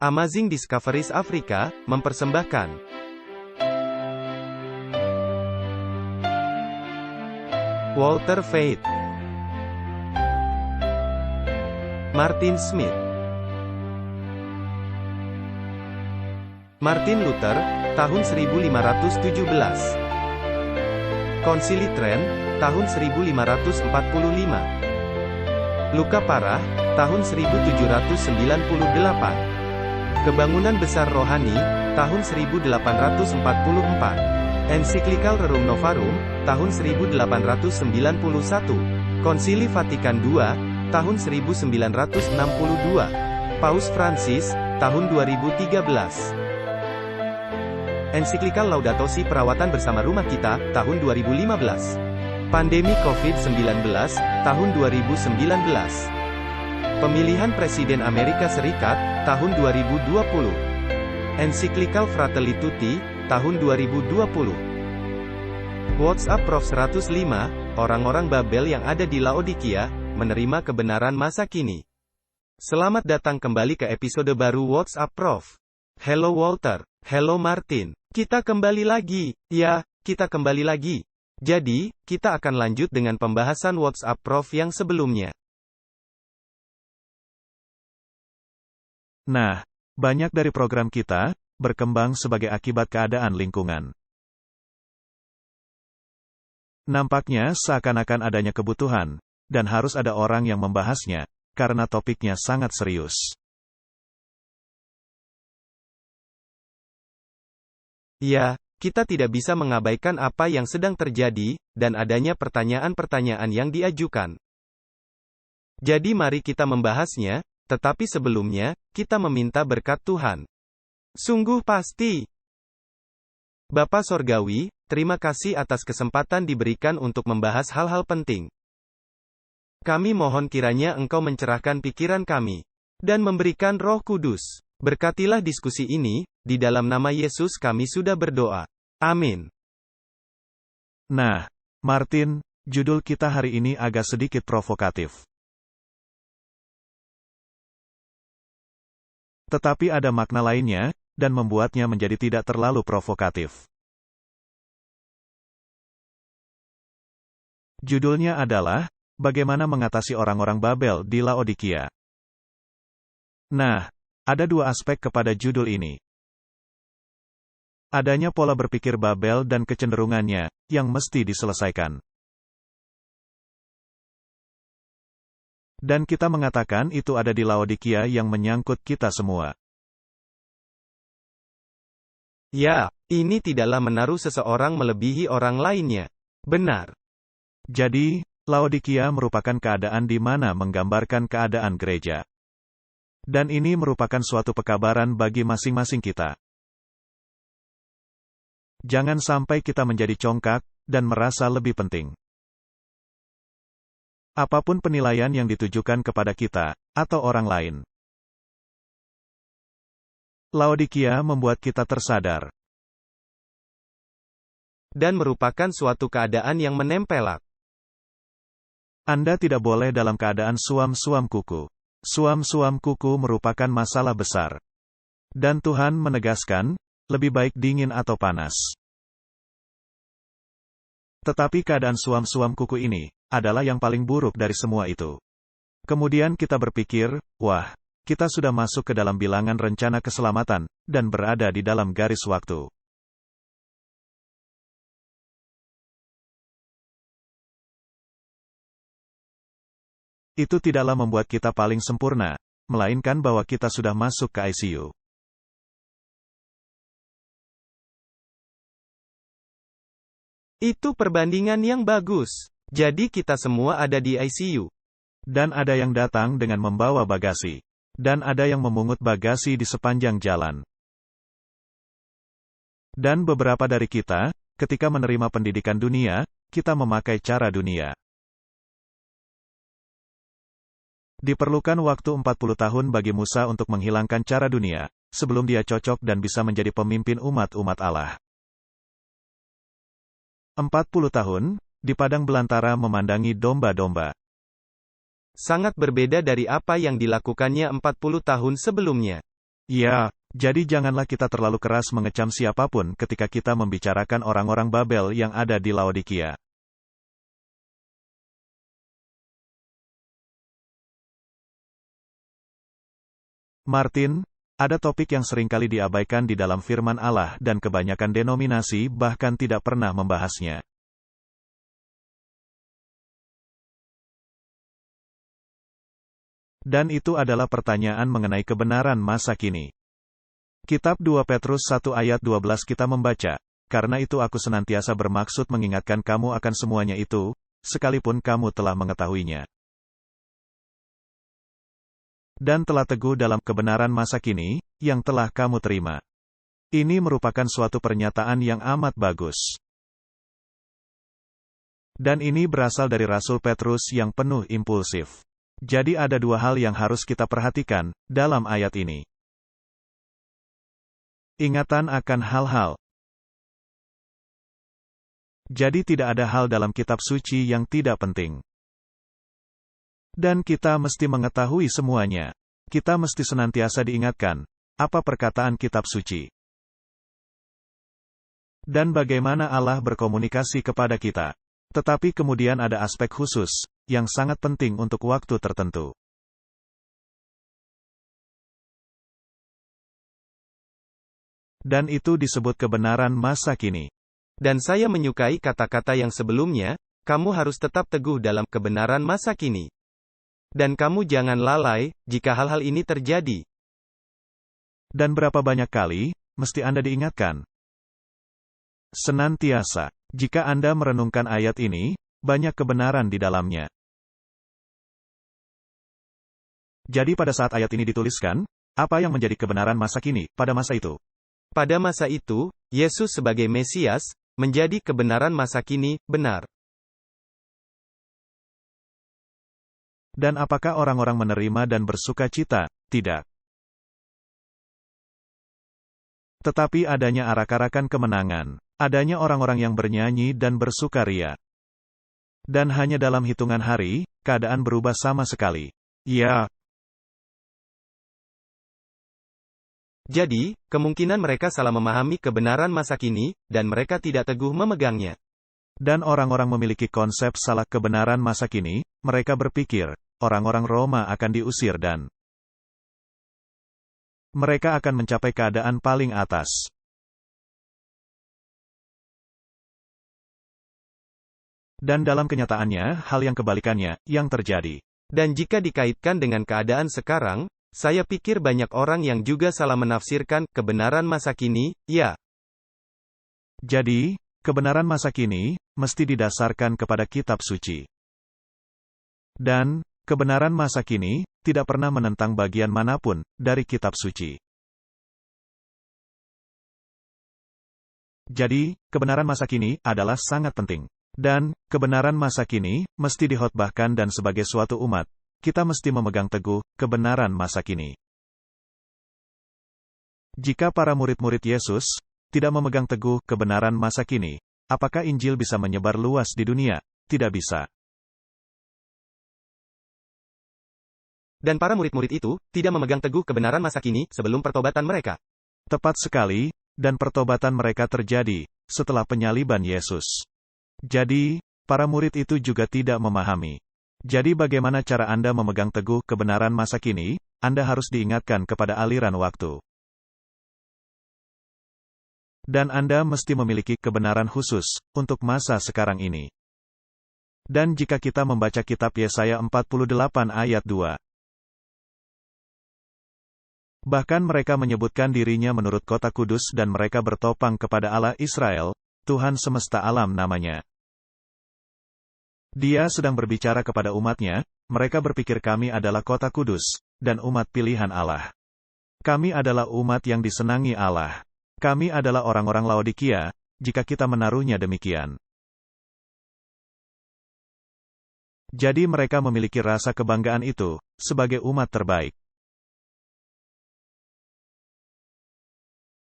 Amazing Discoveries Afrika mempersembahkan Walter Veith, Martin Smith, Martin Luther, tahun 1517. Konsili Trent, tahun 1545. Luka Parah, tahun 1798. Kebangunan Besar Rohani, tahun 1844. Ensiklikal Rerum Novarum, tahun 1891. Konsili Vatikan II, tahun 1962. Paus Francis, tahun 2013. Ensiklikal Laudato Si Perawatan Bersama Rumah Kita, tahun 2015. Pandemi COVID-19, tahun 2019. Pemilihan Presiden Amerika Serikat, tahun 2020. Ensiklikal Fratelli Tutti, tahun 2020. WhatsApp Prof 105, orang-orang Babel yang ada di Laodikia, menerima kebenaran masa kini. Selamat datang kembali ke episode baru WhatsApp Prof. Hello Walter, hello Martin. Kita kembali lagi. Ya, kita kembali lagi. Jadi, kita akan lanjut dengan pembahasan WhatsApp Prof yang sebelumnya. Nah, banyak dari program kita berkembang sebagai akibat keadaan lingkungan. Nampaknya seakan-akan adanya kebutuhan, dan harus ada orang yang membahasnya, karena topiknya sangat serius. Ya, kita tidak bisa mengabaikan apa yang sedang terjadi, dan adanya pertanyaan-pertanyaan yang diajukan. Jadi mari kita membahasnya. Tetapi sebelumnya, kita meminta berkat Tuhan. Sungguh pasti. Bapa Sorgawi, terima kasih atas kesempatan diberikan untuk membahas hal-hal penting. Kami mohon kiranya Engkau mencerahkan pikiran kami, dan memberikan Roh Kudus. Berkatilah diskusi ini, di dalam nama Yesus kami sudah berdoa. Amin. Nah, Martin, judul kita hari ini agak sedikit provokatif. Tetapi ada makna lainnya, dan membuatnya menjadi tidak terlalu provokatif. Judulnya adalah, Bagaimana Mengatasi Orang-orang Babel di Laodikia. Nah, ada dua aspek kepada judul ini. Adanya pola berpikir Babel dan kecenderungannya, yang mesti diselesaikan. Dan kita mengatakan itu ada di Laodikia yang menyangkut kita semua. Ya, ini tidaklah menaruh seseorang melebihi orang lainnya. Benar. Jadi, Laodikia merupakan keadaan di mana menggambarkan keadaan gereja. Dan ini merupakan suatu pekabaran bagi masing-masing kita. Jangan sampai kita menjadi congkak, dan merasa lebih penting. Apapun penilaian yang ditujukan kepada kita, atau orang lain. Laodikia membuat kita tersadar. Dan merupakan suatu keadaan yang menempelak. Anda tidak boleh dalam keadaan suam-suam kuku. Suam-suam kuku merupakan masalah besar. Dan Tuhan menegaskan, lebih baik dingin atau panas. Tetapi keadaan suam-suam kuku ini, adalah yang paling buruk dari semua itu. Kemudian kita berpikir, wah, kita sudah masuk ke dalam bilangan rencana keselamatan, dan berada di dalam garis waktu. Itu tidaklah membuat kita paling sempurna, melainkan bahwa kita sudah masuk ke ICU. Itu perbandingan yang bagus. Jadi kita semua ada di ICU. Dan ada yang datang dengan membawa bagasi. Dan ada yang memungut bagasi di sepanjang jalan. Dan beberapa dari kita, ketika menerima pendidikan dunia, kita memakai cara dunia. Diperlukan waktu 40 tahun bagi Musa untuk menghilangkan cara dunia, sebelum dia cocok dan bisa menjadi pemimpin umat-umat Allah. 40 tahun, di padang belantara memandangi domba-domba. Sangat berbeda dari apa yang dilakukannya 40 tahun sebelumnya. Ya, jadi janganlah kita terlalu keras mengecam siapapun ketika kita membicarakan orang-orang Babel yang ada di Laodikia. Martin, ada topik yang seringkali diabaikan di dalam firman Allah dan kebanyakan denominasi bahkan tidak pernah membahasnya. Dan itu adalah pertanyaan mengenai kebenaran masa kini. Kitab 2 Petrus 1 ayat 12 kita membaca, "Karena itu aku senantiasa bermaksud mengingatkan kamu akan semuanya itu, sekalipun kamu telah mengetahuinya. Dan telah teguh dalam kebenaran masa kini, yang telah kamu terima." Ini merupakan suatu pernyataan yang amat bagus. Dan ini berasal dari Rasul Petrus yang penuh impulsif. Jadi ada dua hal yang harus kita perhatikan dalam ayat ini. Ingatan akan hal-hal. Jadi tidak ada hal dalam kitab suci yang tidak penting. Dan kita mesti mengetahui semuanya. Kita mesti senantiasa diingatkan, apa perkataan kitab suci. Dan bagaimana Allah berkomunikasi kepada kita. Tetapi kemudian ada aspek khusus, yang sangat penting untuk waktu tertentu. Dan itu disebut kebenaran masa kini. Dan saya menyukai kata-kata yang sebelumnya, kamu harus tetap teguh dalam kebenaran masa kini. Dan kamu jangan lalai, jika hal-hal ini terjadi. Dan berapa banyak kali, mesti Anda diingatkan. Senantiasa. Jika Anda merenungkan ayat ini, banyak kebenaran di dalamnya. Jadi pada saat ayat ini dituliskan, apa yang menjadi kebenaran masa kini, pada masa itu? Pada masa itu, Yesus sebagai Mesias, menjadi kebenaran masa kini, benar. Dan apakah orang-orang menerima dan bersuka cita? Tidak. Tetapi adanya arak-arakan kemenangan. Adanya orang-orang yang bernyanyi dan bersukaria. Dan hanya dalam hitungan hari, keadaan berubah sama sekali. Ya. Jadi, kemungkinan mereka salah memahami kebenaran masa kini, dan mereka tidak teguh memegangnya. Dan orang-orang memiliki konsep salah kebenaran masa kini, mereka berpikir, orang-orang Roma akan diusir dan mereka akan mencapai keadaan paling atas. Dan dalam kenyataannya, hal yang kebalikannya, yang terjadi. Dan jika dikaitkan dengan keadaan sekarang, saya pikir banyak orang yang juga salah menafsirkan kebenaran masa kini, ya. Jadi, kebenaran masa kini, mesti didasarkan kepada kitab suci. Dan, kebenaran masa kini, tidak pernah menentang bagian manapun, dari kitab suci. Jadi, kebenaran masa kini, adalah sangat penting. Dan, kebenaran masa kini, mesti dihotbahkan dan sebagai suatu umat, kita mesti memegang teguh, kebenaran masa kini. Jika para murid-murid Yesus, tidak memegang teguh, kebenaran masa kini, apakah Injil bisa menyebar luas di dunia? Tidak bisa. Dan para murid-murid itu, tidak memegang teguh kebenaran masa kini, sebelum pertobatan mereka. Tepat sekali, dan pertobatan mereka terjadi, setelah penyaliban Yesus. Jadi, para murid itu juga tidak memahami. Jadi bagaimana cara Anda memegang teguh kebenaran masa kini? Anda harus diingatkan kepada aliran waktu. Dan Anda mesti memiliki kebenaran khusus, untuk masa sekarang ini. Dan jika kita membaca kitab Yesaya 48 ayat 2. Bahkan mereka menyebutkan dirinya menurut kota kudus dan mereka bertopang kepada Allah Israel, Tuhan semesta alam namanya. Dia sedang berbicara kepada umatnya, mereka berpikir kami adalah kota kudus, dan umat pilihan Allah. Kami adalah umat yang disenangi Allah. Kami adalah orang-orang Laodikia, jika kita menaruhnya demikian. Jadi mereka memiliki rasa kebanggaan itu, sebagai umat terbaik.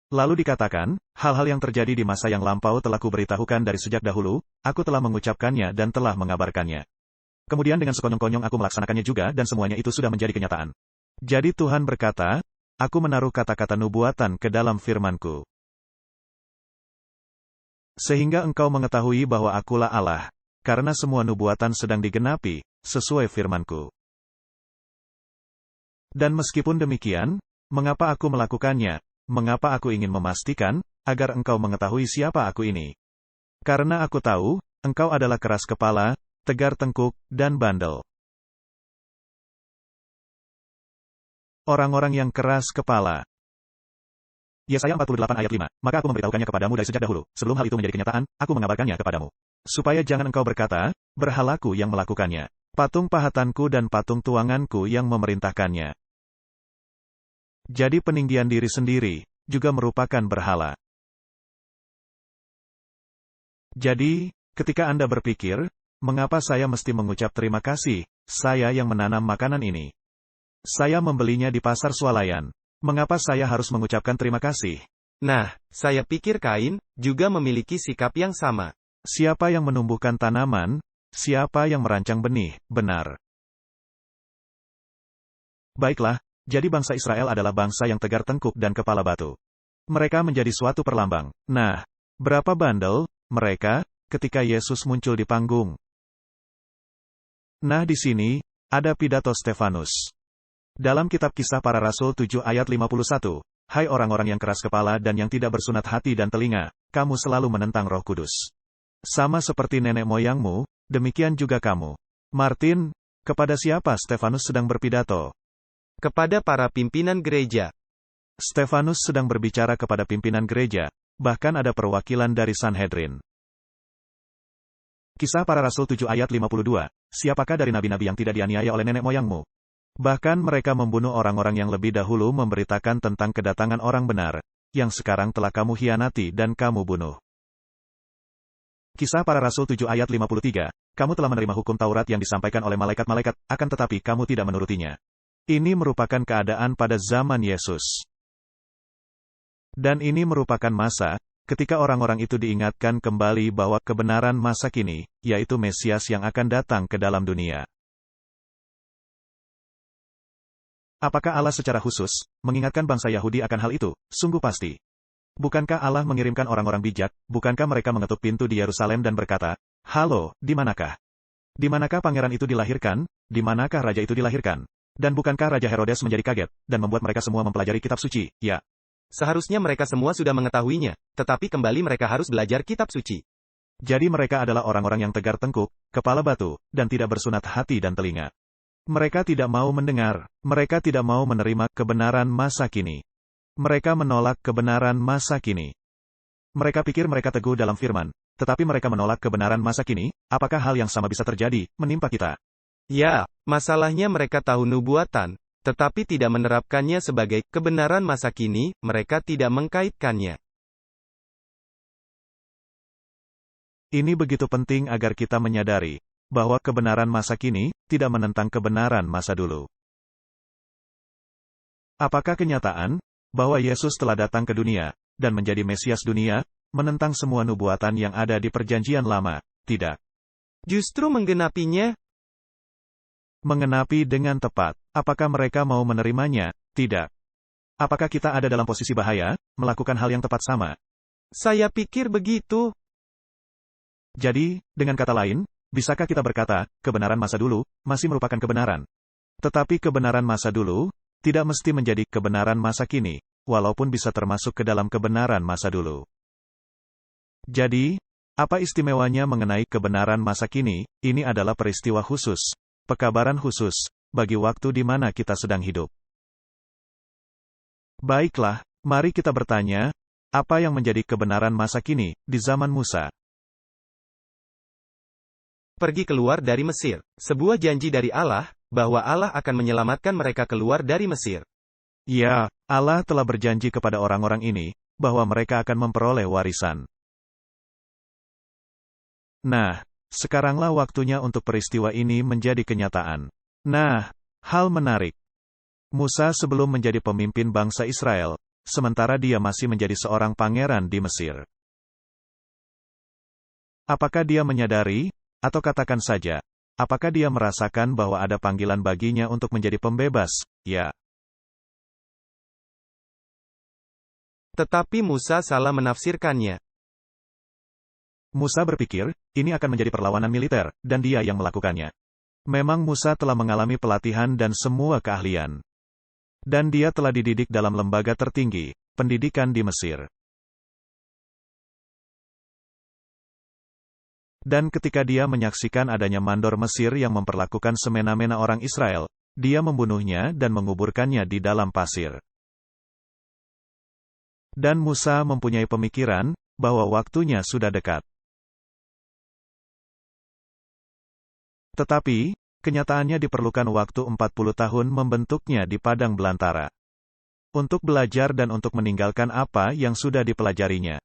Lalu dikatakan, hal-hal yang terjadi di masa yang lampau telah kuberitahukan dari sejak dahulu, aku telah mengucapkannya dan telah mengabarkannya. Kemudian dengan sekonyong-konyong aku melaksanakannya juga dan semuanya itu sudah menjadi kenyataan. Jadi Tuhan berkata, aku menaruh kata-kata nubuatan ke dalam firman-Ku. Sehingga engkau mengetahui bahwa akulah Allah, karena semua nubuatan sedang digenapi, sesuai firman-Ku. Dan meskipun demikian, mengapa aku melakukannya? Mengapa aku ingin memastikan, agar engkau mengetahui siapa aku ini? Karena aku tahu, engkau adalah keras kepala, tegar tengkuk, dan bandel. Orang-orang yang keras kepala. Yesaya 48 ayat 5, maka aku memberitahukannya kepadamu dari sejak dahulu, sebelum hal itu menjadi kenyataan, aku mengabarkannya kepadamu. Supaya jangan engkau berkata, berhalaku yang melakukannya, patung pahatanku dan patung tuanganku yang memerintahkannya. Jadi peninggian diri sendiri, juga merupakan berhala. Jadi, ketika Anda berpikir, mengapa saya mesti mengucap terima kasih, saya yang menanam makanan ini. Saya membelinya di pasar swalayan. Mengapa saya harus mengucapkan terima kasih? Nah, saya pikir Kain juga memiliki sikap yang sama. Siapa yang menumbuhkan tanaman, siapa yang merancang benih, benar. Baiklah, jadi bangsa Israel adalah bangsa yang tegar tengkuk dan kepala batu. Mereka menjadi suatu perlambang. Nah, berapa bandel mereka ketika Yesus muncul di panggung? Nah, di sini ada pidato Stefanus. Dalam kitab Kisah Para Rasul 7 ayat 51, hai orang-orang yang keras kepala dan yang tidak bersunat hati dan telinga, kamu selalu menentang Roh Kudus. Sama seperti nenek moyangmu, demikian juga kamu. Martin, kepada siapa Stefanus sedang berpidato? Kepada para pimpinan gereja. Stefanus sedang berbicara kepada pimpinan gereja, bahkan ada perwakilan dari Sanhedrin. Kisah Para Rasul 7 ayat 52, siapakah dari nabi-nabi yang tidak dianiaya oleh nenek moyangmu? Bahkan mereka membunuh orang-orang yang lebih dahulu memberitakan tentang kedatangan orang benar, yang sekarang telah kamu hianati dan kamu bunuh. Kisah Para Rasul 7 ayat 53, kamu telah menerima hukum Taurat yang disampaikan oleh malaikat-malaikat, akan tetapi kamu tidak menurutinya. Ini merupakan keadaan pada zaman Yesus. Dan ini merupakan masa, ketika orang-orang itu diingatkan kembali bahwa kebenaran masa kini, yaitu Mesias yang akan datang ke dalam dunia. Apakah Allah secara khusus mengingatkan bangsa Yahudi akan hal itu? Sungguh pasti. Bukankah Allah mengirimkan orang-orang bijak? Bukankah mereka mengetuk pintu di Yerusalem dan berkata, halo, di manakah? Di manakah pangeran itu dilahirkan? Di manakah raja itu dilahirkan? Dan bukankah Raja Herodes menjadi kaget, dan membuat mereka semua mempelajari kitab suci? Ya. Seharusnya mereka semua sudah mengetahuinya, tetapi kembali mereka harus belajar kitab suci. Jadi mereka adalah orang-orang yang tegar tengkuk, kepala batu, dan tidak bersunat hati dan telinga. Mereka tidak mau mendengar, mereka tidak mau menerima kebenaran masa kini. Mereka menolak kebenaran masa kini. Mereka pikir mereka teguh dalam firman, tetapi mereka menolak kebenaran masa kini. Apakah hal yang sama bisa terjadi, menimpa kita? Ya, masalahnya mereka tahu nubuatan, tetapi tidak menerapkannya sebagai kebenaran masa kini, mereka tidak mengkaitkannya. Ini begitu penting agar kita menyadari bahwa kebenaran masa kini tidak menentang kebenaran masa dulu. Apakah kenyataan bahwa Yesus telah datang ke dunia dan menjadi Mesias dunia menentang semua nubuatan yang ada di Perjanjian Lama? Tidak. Justru menggenapinya. Mengenapi dengan tepat. Apakah mereka mau menerimanya? Tidak. Apakah kita ada dalam posisi bahaya melakukan hal yang tepat sama? Saya pikir begitu. Jadi, dengan kata lain, bisakah kita berkata, kebenaran masa dulu masih merupakan kebenaran? Tetapi kebenaran masa dulu tidak mesti menjadi kebenaran masa kini, walaupun bisa termasuk ke dalam kebenaran masa dulu. Jadi, apa istimewanya mengenai kebenaran masa kini? Ini adalah peristiwa khusus, pekabaran khusus, bagi waktu di mana kita sedang hidup. Baiklah, mari kita bertanya, apa yang menjadi kebenaran masa kini di zaman Musa? Pergi keluar dari Mesir. Sebuah janji dari Allah, bahwa Allah akan menyelamatkan mereka keluar dari Mesir. Ya, Allah telah berjanji kepada orang-orang ini, bahwa mereka akan memperoleh warisan. Nah, sekaranglah waktunya untuk peristiwa ini menjadi kenyataan. Nah, hal menarik. Musa sebelum menjadi pemimpin bangsa Israel, sementara dia masih menjadi seorang pangeran di Mesir. Apakah dia menyadari, atau katakan saja, apakah dia merasakan bahwa ada panggilan baginya untuk menjadi pembebas? Ya. Tetapi Musa salah menafsirkannya. Musa berpikir, ini akan menjadi perlawanan militer, dan dia yang melakukannya. Memang Musa telah mengalami pelatihan dan semua keahlian. Dan dia telah dididik dalam lembaga tertinggi, pendidikan di Mesir. Dan ketika dia menyaksikan adanya mandor Mesir yang memperlakukan semena-mena orang Israel, dia membunuhnya dan menguburkannya di dalam pasir. Dan Musa mempunyai pemikiran, bahwa waktunya sudah dekat. Tetapi, kenyataannya diperlukan waktu 40 tahun membentuknya di padang belantara. Untuk belajar dan untuk meninggalkan apa yang sudah dipelajarinya.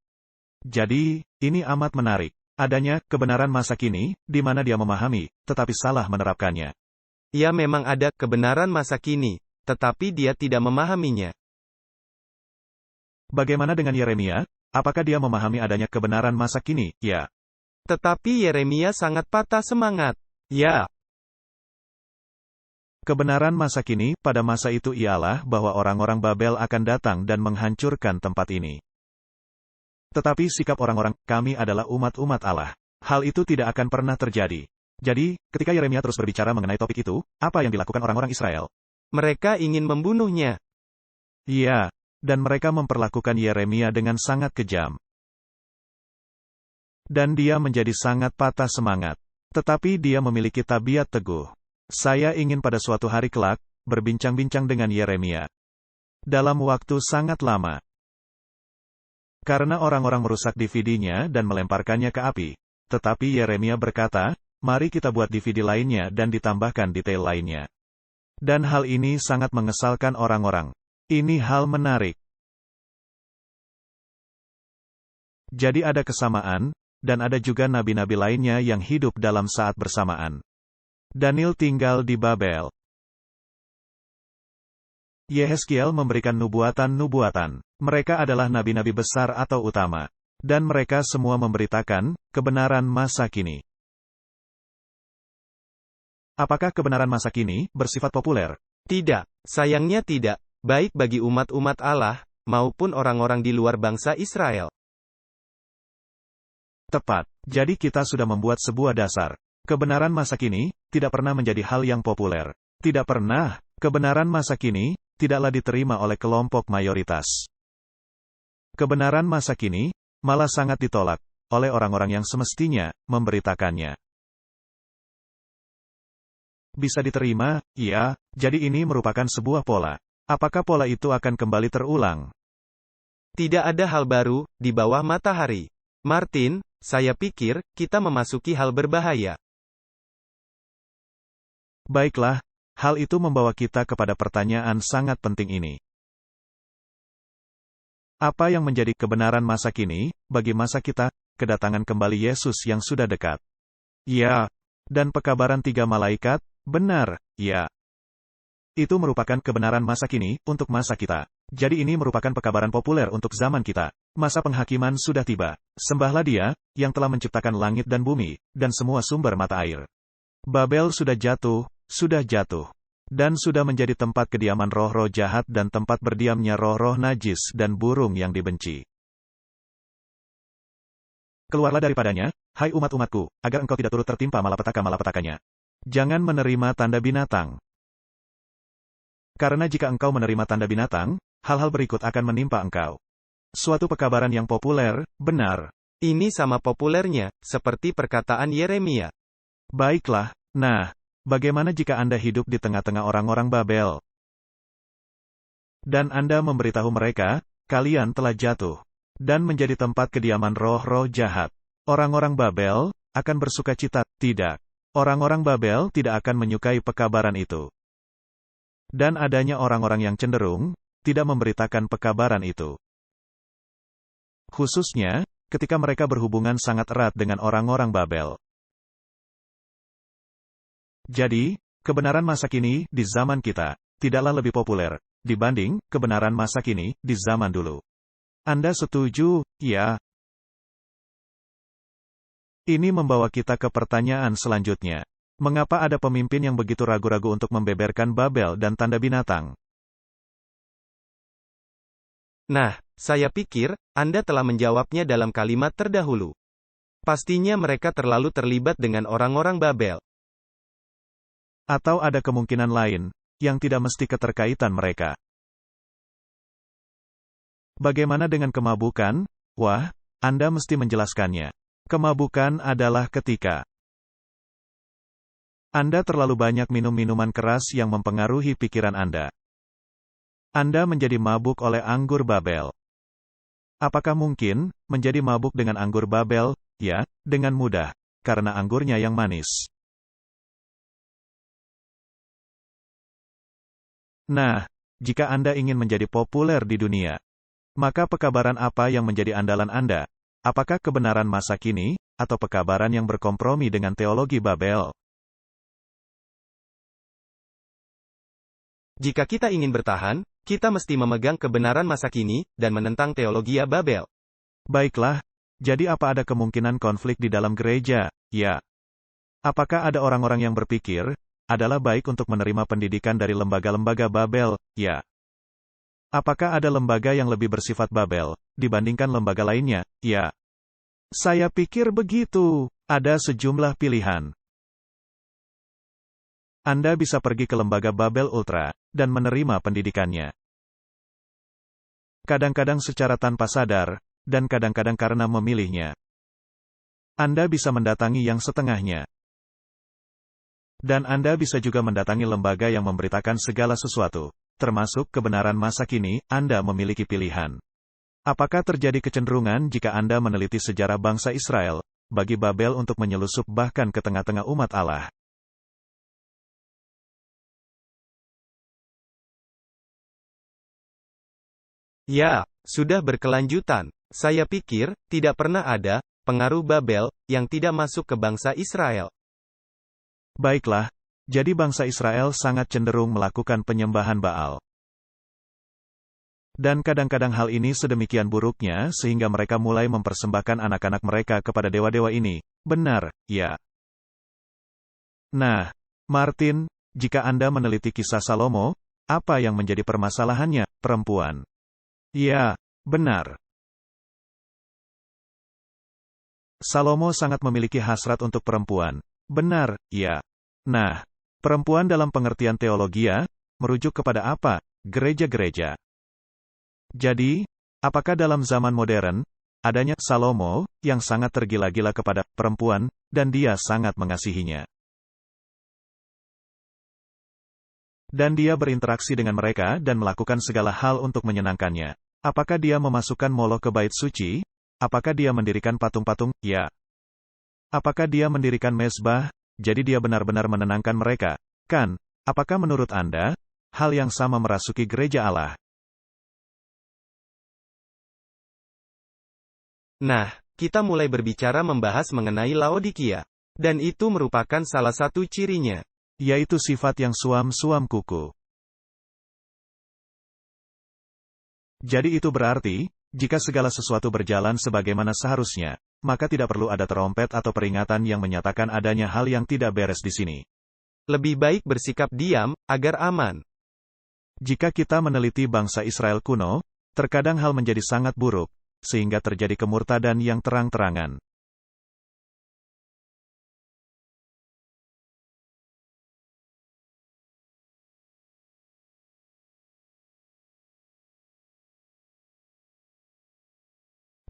Jadi, ini amat menarik. Adanya kebenaran masa kini, di mana dia memahami, tetapi salah menerapkannya. Ya, memang ada kebenaran masa kini, tetapi dia tidak memahaminya. Bagaimana dengan Yeremia? Apakah dia memahami adanya kebenaran masa kini? Ya. Tetapi Yeremia sangat patah semangat. Ya. Kebenaran masa kini, pada masa itu ialah bahwa orang-orang Babel akan datang dan menghancurkan tempat ini. Tetapi sikap orang-orang, kami adalah umat-umat Allah. Hal itu tidak akan pernah terjadi. Jadi, ketika Yeremia terus berbicara mengenai topik itu, apa yang dilakukan orang-orang Israel? Mereka ingin membunuhnya. Iya, dan mereka memperlakukan Yeremia dengan sangat kejam. Dan dia menjadi sangat patah semangat. Tetapi dia memiliki tabiat teguh. Saya ingin pada suatu hari kelak, berbincang-bincang dengan Yeremia. Dalam waktu sangat lama. Karena orang-orang merusak DVD-nya dan melemparkannya ke api. Tetapi Yeremia berkata, mari kita buat DVD lainnya dan ditambahkan detail lainnya. Dan hal ini sangat mengesalkan orang-orang. Ini hal menarik. Jadi ada kesamaan, dan ada juga nabi-nabi lainnya yang hidup dalam saat bersamaan. Daniel tinggal di Babel. Yehezkiel memberikan nubuatan-nubuatan. Mereka adalah nabi-nabi besar atau utama. Dan mereka semua memberitakan kebenaran masa kini. Apakah kebenaran masa kini bersifat populer? Tidak, sayangnya tidak, baik bagi umat-umat Allah, maupun orang-orang di luar bangsa Israel. Tepat. Jadi kita sudah membuat sebuah dasar. Kebenaran masa kini tidak pernah menjadi hal yang populer. Tidak pernah. Kebenaran masa kini tidaklah diterima oleh kelompok mayoritas. Kebenaran masa kini malah sangat ditolak oleh orang-orang yang semestinya memberitakannya. Bisa diterima? Iya. Jadi ini merupakan sebuah pola. Apakah pola itu akan kembali terulang? Tidak ada hal baru di bawah matahari. Martin, saya pikir kita memasuki hal berbahaya. Baiklah, hal itu membawa kita kepada pertanyaan sangat penting ini. Apa yang menjadi kebenaran masa kini, bagi masa kita, kedatangan kembali Yesus yang sudah dekat? Ya. Dan pekabaran 3 malaikat, benar, ya. Itu merupakan kebenaran masa kini, untuk masa kita. Jadi ini merupakan pekabaran populer untuk zaman kita. Masa penghakiman sudah tiba. Sembahlah Dia, yang telah menciptakan langit dan bumi, dan semua sumber mata air. Babel sudah jatuh, dan sudah menjadi tempat kediaman roh-roh jahat dan tempat berdiamnya roh-roh najis dan burung yang dibenci. Keluarlah daripadanya, hai umat-umatku, agar engkau tidak turut tertimpa malapetaka-malapetakanya. Jangan menerima tanda binatang. Karena jika engkau menerima tanda binatang, hal-hal berikut akan menimpa engkau. Suatu pekabaran yang populer, benar. Ini sama populernya, seperti perkataan Yeremia. Baiklah, nah, bagaimana jika Anda hidup di tengah-tengah orang-orang Babel? Dan Anda memberitahu mereka, kalian telah jatuh. Dan menjadi tempat kediaman roh-roh jahat. Orang-orang Babel akan bersuka cita, tidak. Orang-orang Babel tidak akan menyukai pekabaran itu. Dan adanya orang-orang yang cenderung tidak memberitakan pekabaran itu. Khususnya, ketika mereka berhubungan sangat erat dengan orang-orang Babel. Jadi, kebenaran masa kini di zaman kita tidaklah lebih populer dibanding kebenaran masa kini di zaman dulu. Anda setuju? Ya. Ini membawa kita ke pertanyaan selanjutnya. Mengapa ada pemimpin yang begitu ragu-ragu untuk membeberkan Babel dan tanda binatang? Nah, Saya pikir, Anda telah menjawabnya dalam kalimat terdahulu. Pastinya mereka terlalu terlibat dengan orang-orang Babel. Atau ada kemungkinan lain, yang tidak mesti keterkaitan mereka. Bagaimana dengan kemabukan? Wah, Anda mesti menjelaskannya. Kemabukan adalah ketika Anda terlalu banyak minum minuman keras yang mempengaruhi pikiran Anda. Anda menjadi mabuk oleh anggur Babel. Apakah mungkin menjadi mabuk dengan anggur Babel? Ya, dengan mudah, karena anggurnya yang manis. Nah, jika Anda ingin menjadi populer di dunia, maka pekabaran apa yang menjadi andalan Anda? Apakah kebenaran masa kini, atau pekabaran yang berkompromi dengan teologi Babel? Jika kita ingin bertahan, kita mesti memegang kebenaran masa kini, dan menentang teologi Babel. Baiklah, jadi apa ada kemungkinan konflik di dalam gereja? Ya. Apakah ada orang-orang yang berpikir, adalah baik untuk menerima pendidikan dari lembaga-lembaga Babel? Ya. Apakah ada lembaga yang lebih bersifat Babel, dibandingkan lembaga lainnya? Ya. Saya pikir begitu. Ada sejumlah pilihan. Anda bisa pergi ke lembaga Babel Ultra, dan menerima pendidikannya. Kadang-kadang secara tanpa sadar, dan kadang-kadang karena memilihnya. Anda bisa mendatangi yang setengahnya. Dan Anda bisa juga mendatangi lembaga yang memberitakan segala sesuatu, termasuk kebenaran masa kini. Anda memiliki pilihan. Apakah terjadi kecenderungan jika Anda meneliti sejarah bangsa Israel, bagi Babel untuk menyelusup bahkan ke tengah-tengah umat Allah? Ya, sudah berkelanjutan. Saya pikir, tidak pernah ada pengaruh Babel yang tidak masuk ke bangsa Israel. Baiklah, jadi bangsa Israel sangat cenderung melakukan penyembahan Baal. Dan kadang-kadang hal ini sedemikian buruknya sehingga mereka mulai mempersembahkan anak-anak mereka kepada dewa-dewa ini. Benar, ya. Nah, Martin, jika Anda meneliti kisah Salomo, apa yang menjadi permasalahannya? Perempuan. Ya, benar. Salomo sangat memiliki hasrat untuk perempuan. Benar, ya. Nah, perempuan dalam pengertian teologia, merujuk kepada apa? Gereja-gereja. Jadi, apakah dalam zaman modern, adanya Salomo, yang sangat tergila-gila kepada perempuan, dan dia sangat mengasihinya. Dan dia berinteraksi dengan mereka dan melakukan segala hal untuk menyenangkannya. Apakah dia memasukkan Molokh ke bait suci? Apakah dia mendirikan patung-patung? Ya. Apakah dia mendirikan mezbah? Jadi dia benar-benar menenangkan mereka, kan? Apakah menurut Anda, hal yang sama merasuki gereja Allah? Nah, kita mulai berbicara membahas mengenai Laodikia. Dan itu merupakan salah satu cirinya. Yaitu sifat yang suam-suam kuku. Jadi itu berarti, jika segala sesuatu berjalan sebagaimana seharusnya, maka tidak perlu ada terompet atau peringatan yang menyatakan adanya hal yang tidak beres di sini. Lebih baik bersikap diam, agar aman. Jika kita meneliti bangsa Israel kuno, terkadang hal menjadi sangat buruk, sehingga terjadi kemurtadan yang terang-terangan.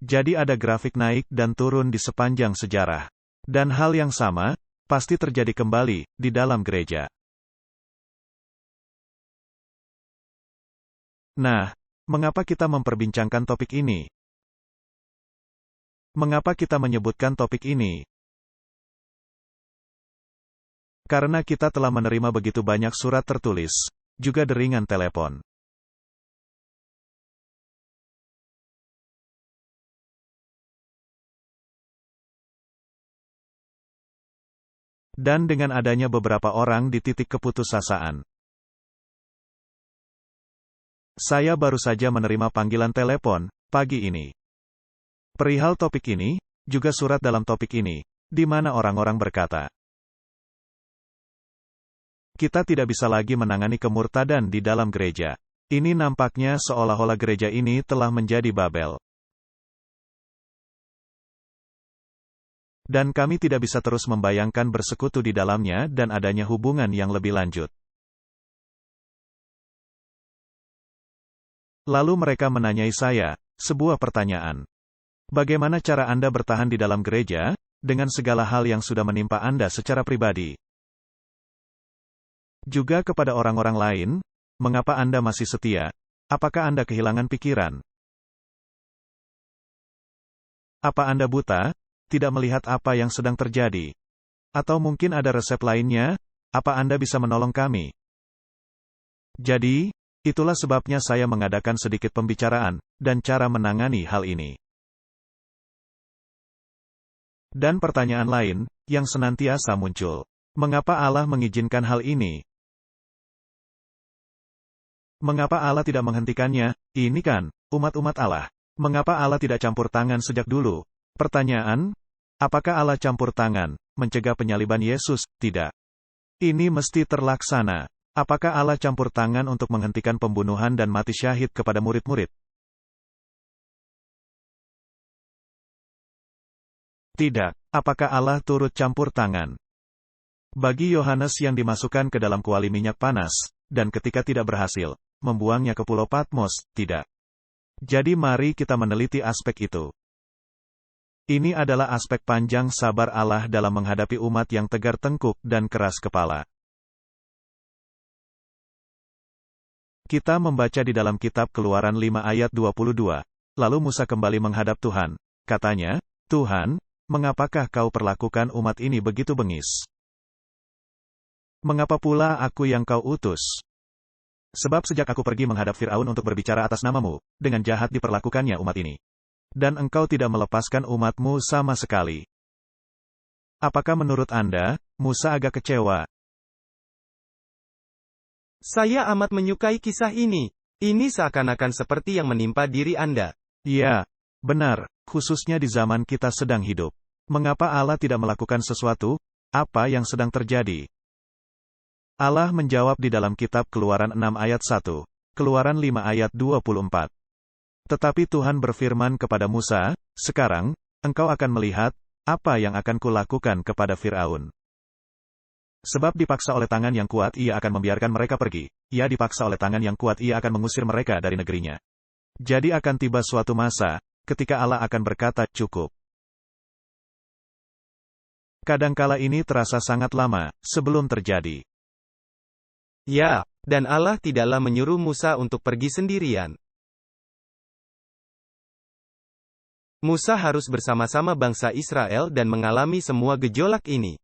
Jadi ada grafik naik dan turun di sepanjang sejarah. Dan hal yang sama, pasti terjadi kembali, di dalam gereja. Nah, mengapa kita memperbincangkan topik ini? Mengapa kita menyebutkan topik ini? Karena kita telah menerima begitu banyak surat tertulis, juga deringan telepon. Dan dengan adanya beberapa orang di titik keputusasaan. Saya baru saja menerima panggilan telepon, pagi ini. Perihal topik ini, juga surat dalam topik ini, di mana orang-orang berkata, kita tidak bisa lagi menangani kemurtadan di dalam gereja. Ini nampaknya seolah-olah gereja ini telah menjadi Babel. Dan kami tidak bisa terus membayangkan bersekutu di dalamnya dan adanya hubungan yang lebih lanjut. Lalu mereka menanyai saya sebuah pertanyaan. Bagaimana cara Anda bertahan di dalam gereja, dengan segala hal yang sudah menimpa Anda secara pribadi? Juga kepada orang-orang lain, mengapa Anda masih setia? Apakah Anda kehilangan pikiran? Apa Anda buta? Tidak melihat apa yang sedang terjadi? Atau mungkin ada resep lainnya? Apa Anda bisa menolong kami? Jadi, itulah sebabnya saya mengadakan sedikit pembicaraan, dan cara menangani hal ini. Dan pertanyaan lain, yang senantiasa muncul. Mengapa Allah mengizinkan hal ini? Mengapa Allah tidak menghentikannya? Ini kan, umat-umat Allah. Mengapa Allah tidak campur tangan sejak dulu? Pertanyaan, apakah Allah campur tangan, mencegah penyaliban Yesus? Tidak. Ini mesti terlaksana. Apakah Allah campur tangan untuk menghentikan pembunuhan dan mati syahid kepada murid-murid? Tidak. Apakah Allah turut campur tangan? Bagi Yohanes yang dimasukkan ke dalam kuali minyak panas, dan ketika tidak berhasil, membuangnya ke Pulau Patmos, tidak. Jadi mari kita meneliti aspek itu. Ini adalah aspek panjang sabar Allah dalam menghadapi umat yang tegar tengkuk dan keras kepala. Kita membaca di dalam kitab Keluaran 5 ayat 22. Lalu Musa kembali menghadap Tuhan. Katanya, Tuhan, mengapakah kau perlakukan umat ini begitu bengis? Mengapa pula aku yang kau utus? Sebab sejak aku pergi menghadap Firaun untuk berbicara atas namamu, dengan jahat diperlakukannya umat ini. Dan engkau tidak melepaskan umatmu sama sekali. Apakah menurut Anda, Musa agak kecewa? Saya amat menyukai kisah ini. Ini seakan-akan seperti yang menimpa diri Anda. Ya, benar, khususnya di zaman kita sedang hidup. Mengapa Allah tidak melakukan sesuatu? Apa yang sedang terjadi? Allah menjawab di dalam kitab Keluaran 6 ayat 1, Keluaran 5 ayat 24. Tetapi Tuhan berfirman kepada Musa, sekarang, engkau akan melihat, apa yang akan kulakukan kepada Firaun. Sebab dipaksa oleh tangan yang kuat ia akan membiarkan mereka pergi, ia dipaksa oleh tangan yang kuat ia akan mengusir mereka dari negerinya. Jadi akan tiba suatu masa, ketika Allah akan berkata, cukup. Kadangkala ini terasa sangat lama, sebelum terjadi. Ya, dan Allah tidaklah menyuruh Musa untuk pergi sendirian. Musa harus bersama-sama bangsa Israel dan mengalami semua gejolak ini.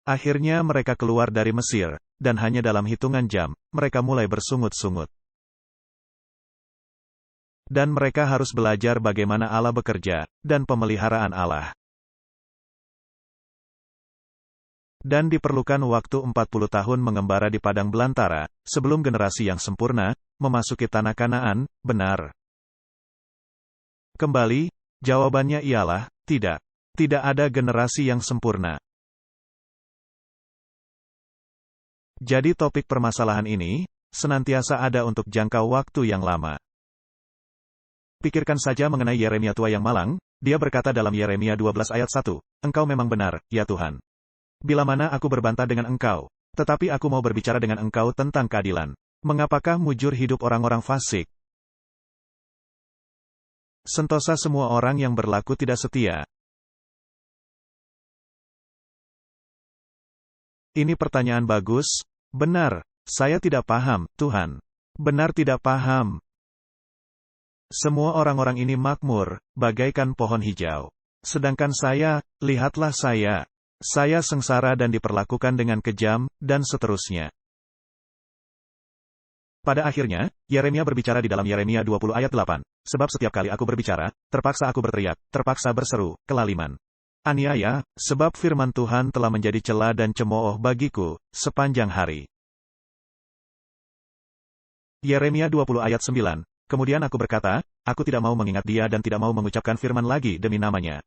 Akhirnya mereka keluar dari Mesir, dan hanya dalam hitungan jam, mereka mulai bersungut-sungut. Dan mereka harus belajar bagaimana Allah bekerja, dan pemeliharaan Allah. Dan diperlukan waktu 40 tahun mengembara di padang belantara, sebelum generasi yang sempurna, memasuki tanah Kanaan, benar. Kembali, jawabannya ialah, tidak. Tidak ada generasi yang sempurna. Jadi topik permasalahan ini, senantiasa ada untuk jangka waktu yang lama. Pikirkan saja mengenai Yeremia tua yang malang, dia berkata dalam Yeremia 12 ayat 1, Engkau memang benar, ya Tuhan. Bila mana aku berbantah dengan engkau, tetapi aku mau berbicara dengan engkau tentang keadilan. Mengapakah mujur hidup orang-orang fasik? Sentosa semua orang yang berlaku tidak setia. Ini pertanyaan bagus. Benar, saya tidak paham, Tuhan. Benar tidak paham. Semua orang-orang ini makmur, bagaikan pohon hijau. Sedangkan saya, lihatlah saya. Saya sengsara dan diperlakukan dengan kejam, dan seterusnya. Pada akhirnya, Yeremia berbicara di dalam Yeremia 20 ayat 8. Sebab setiap kali aku berbicara, terpaksa aku berteriak, terpaksa berseru, kelaliman. Aniaya, sebab firman Tuhan telah menjadi cela dan cemooh bagiku, sepanjang hari. Yeremia 20 ayat 9. Kemudian aku berkata, aku tidak mau mengingat dia dan tidak mau mengucapkan firman lagi demi namanya.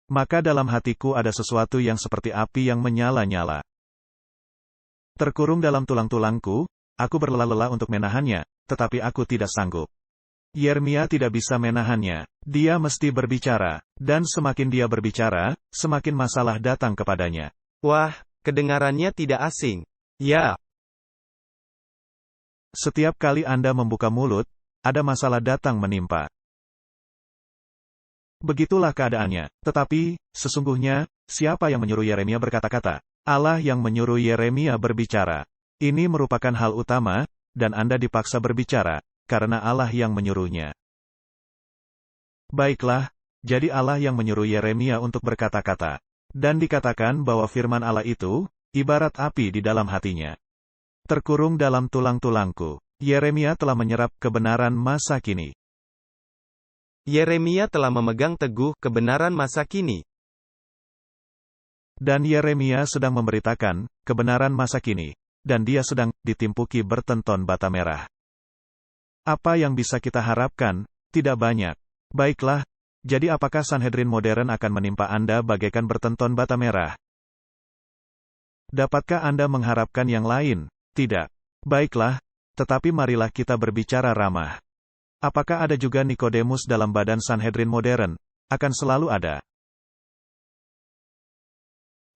Maka dalam hatiku ada sesuatu yang seperti api yang menyala-nyala. Terkurung dalam tulang-tulangku, aku berlelah-lelah untuk menahannya, tetapi aku tidak sanggup. Yeremia tidak bisa menahannya. Dia mesti berbicara, dan semakin dia berbicara, semakin masalah datang kepadanya. Wah, kedengarannya tidak asing. Ya, Setiap kali Anda membuka mulut, ada masalah datang menimpa. Begitulah keadaannya. Tetapi, sesungguhnya, siapa yang menyuruh Yeremia berkata-kata? Allah yang menyuruh Yeremia berbicara. Ini merupakan hal utama, dan Anda dipaksa berbicara, karena Allah yang menyuruhnya. Baiklah, jadi Allah yang menyuruh Yeremia untuk berkata-kata. Dan dikatakan bahwa firman Allah itu, ibarat api di dalam hatinya. Terkurung dalam tulang-tulangku. Yeremia telah menyerap kebenaran masa kini. Yeremia telah memegang teguh kebenaran masa kini. Dan Yeremia sedang memberitakan kebenaran masa kini. Dan dia sedang ditimpuki bertenton bata merah. Apa yang bisa kita harapkan? Tidak banyak. Baiklah, jadi apakah Sanhedrin modern akan menimpa Anda bagaikan bertenton bata merah? Dapatkah Anda mengharapkan yang lain? Tidak. Baiklah, tetapi marilah kita berbicara ramah. Apakah ada juga Nikodemus dalam badan Sanhedrin modern? Akan selalu ada.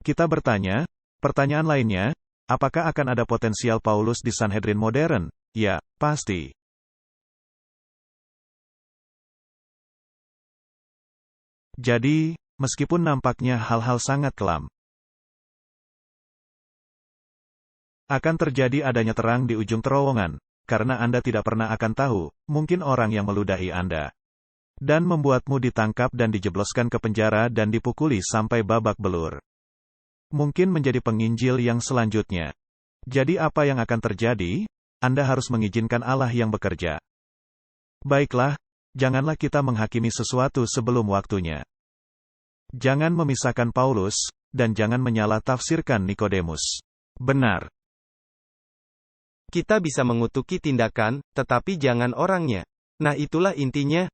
Kita bertanya, pertanyaan lainnya, apakah akan ada potensial Paulus di Sanhedrin modern? Ya, pasti. Jadi, meskipun nampaknya hal-hal sangat kelam, akan terjadi adanya terang di ujung terowongan, karena Anda tidak pernah akan tahu, mungkin orang yang meludahi Anda. Dan membuatmu ditangkap dan dijebloskan ke penjara dan dipukuli sampai babak belur. Mungkin menjadi penginjil yang selanjutnya. Jadi apa yang akan terjadi? Anda harus mengizinkan Allah yang bekerja. Baiklah, janganlah kita menghakimi sesuatu sebelum waktunya. Jangan memisahkan Paulus, dan jangan menyalah tafsirkan Nikodemus. Benar. Kita bisa mengutuki tindakan, tetapi jangan orangnya. Nah, itulah intinya.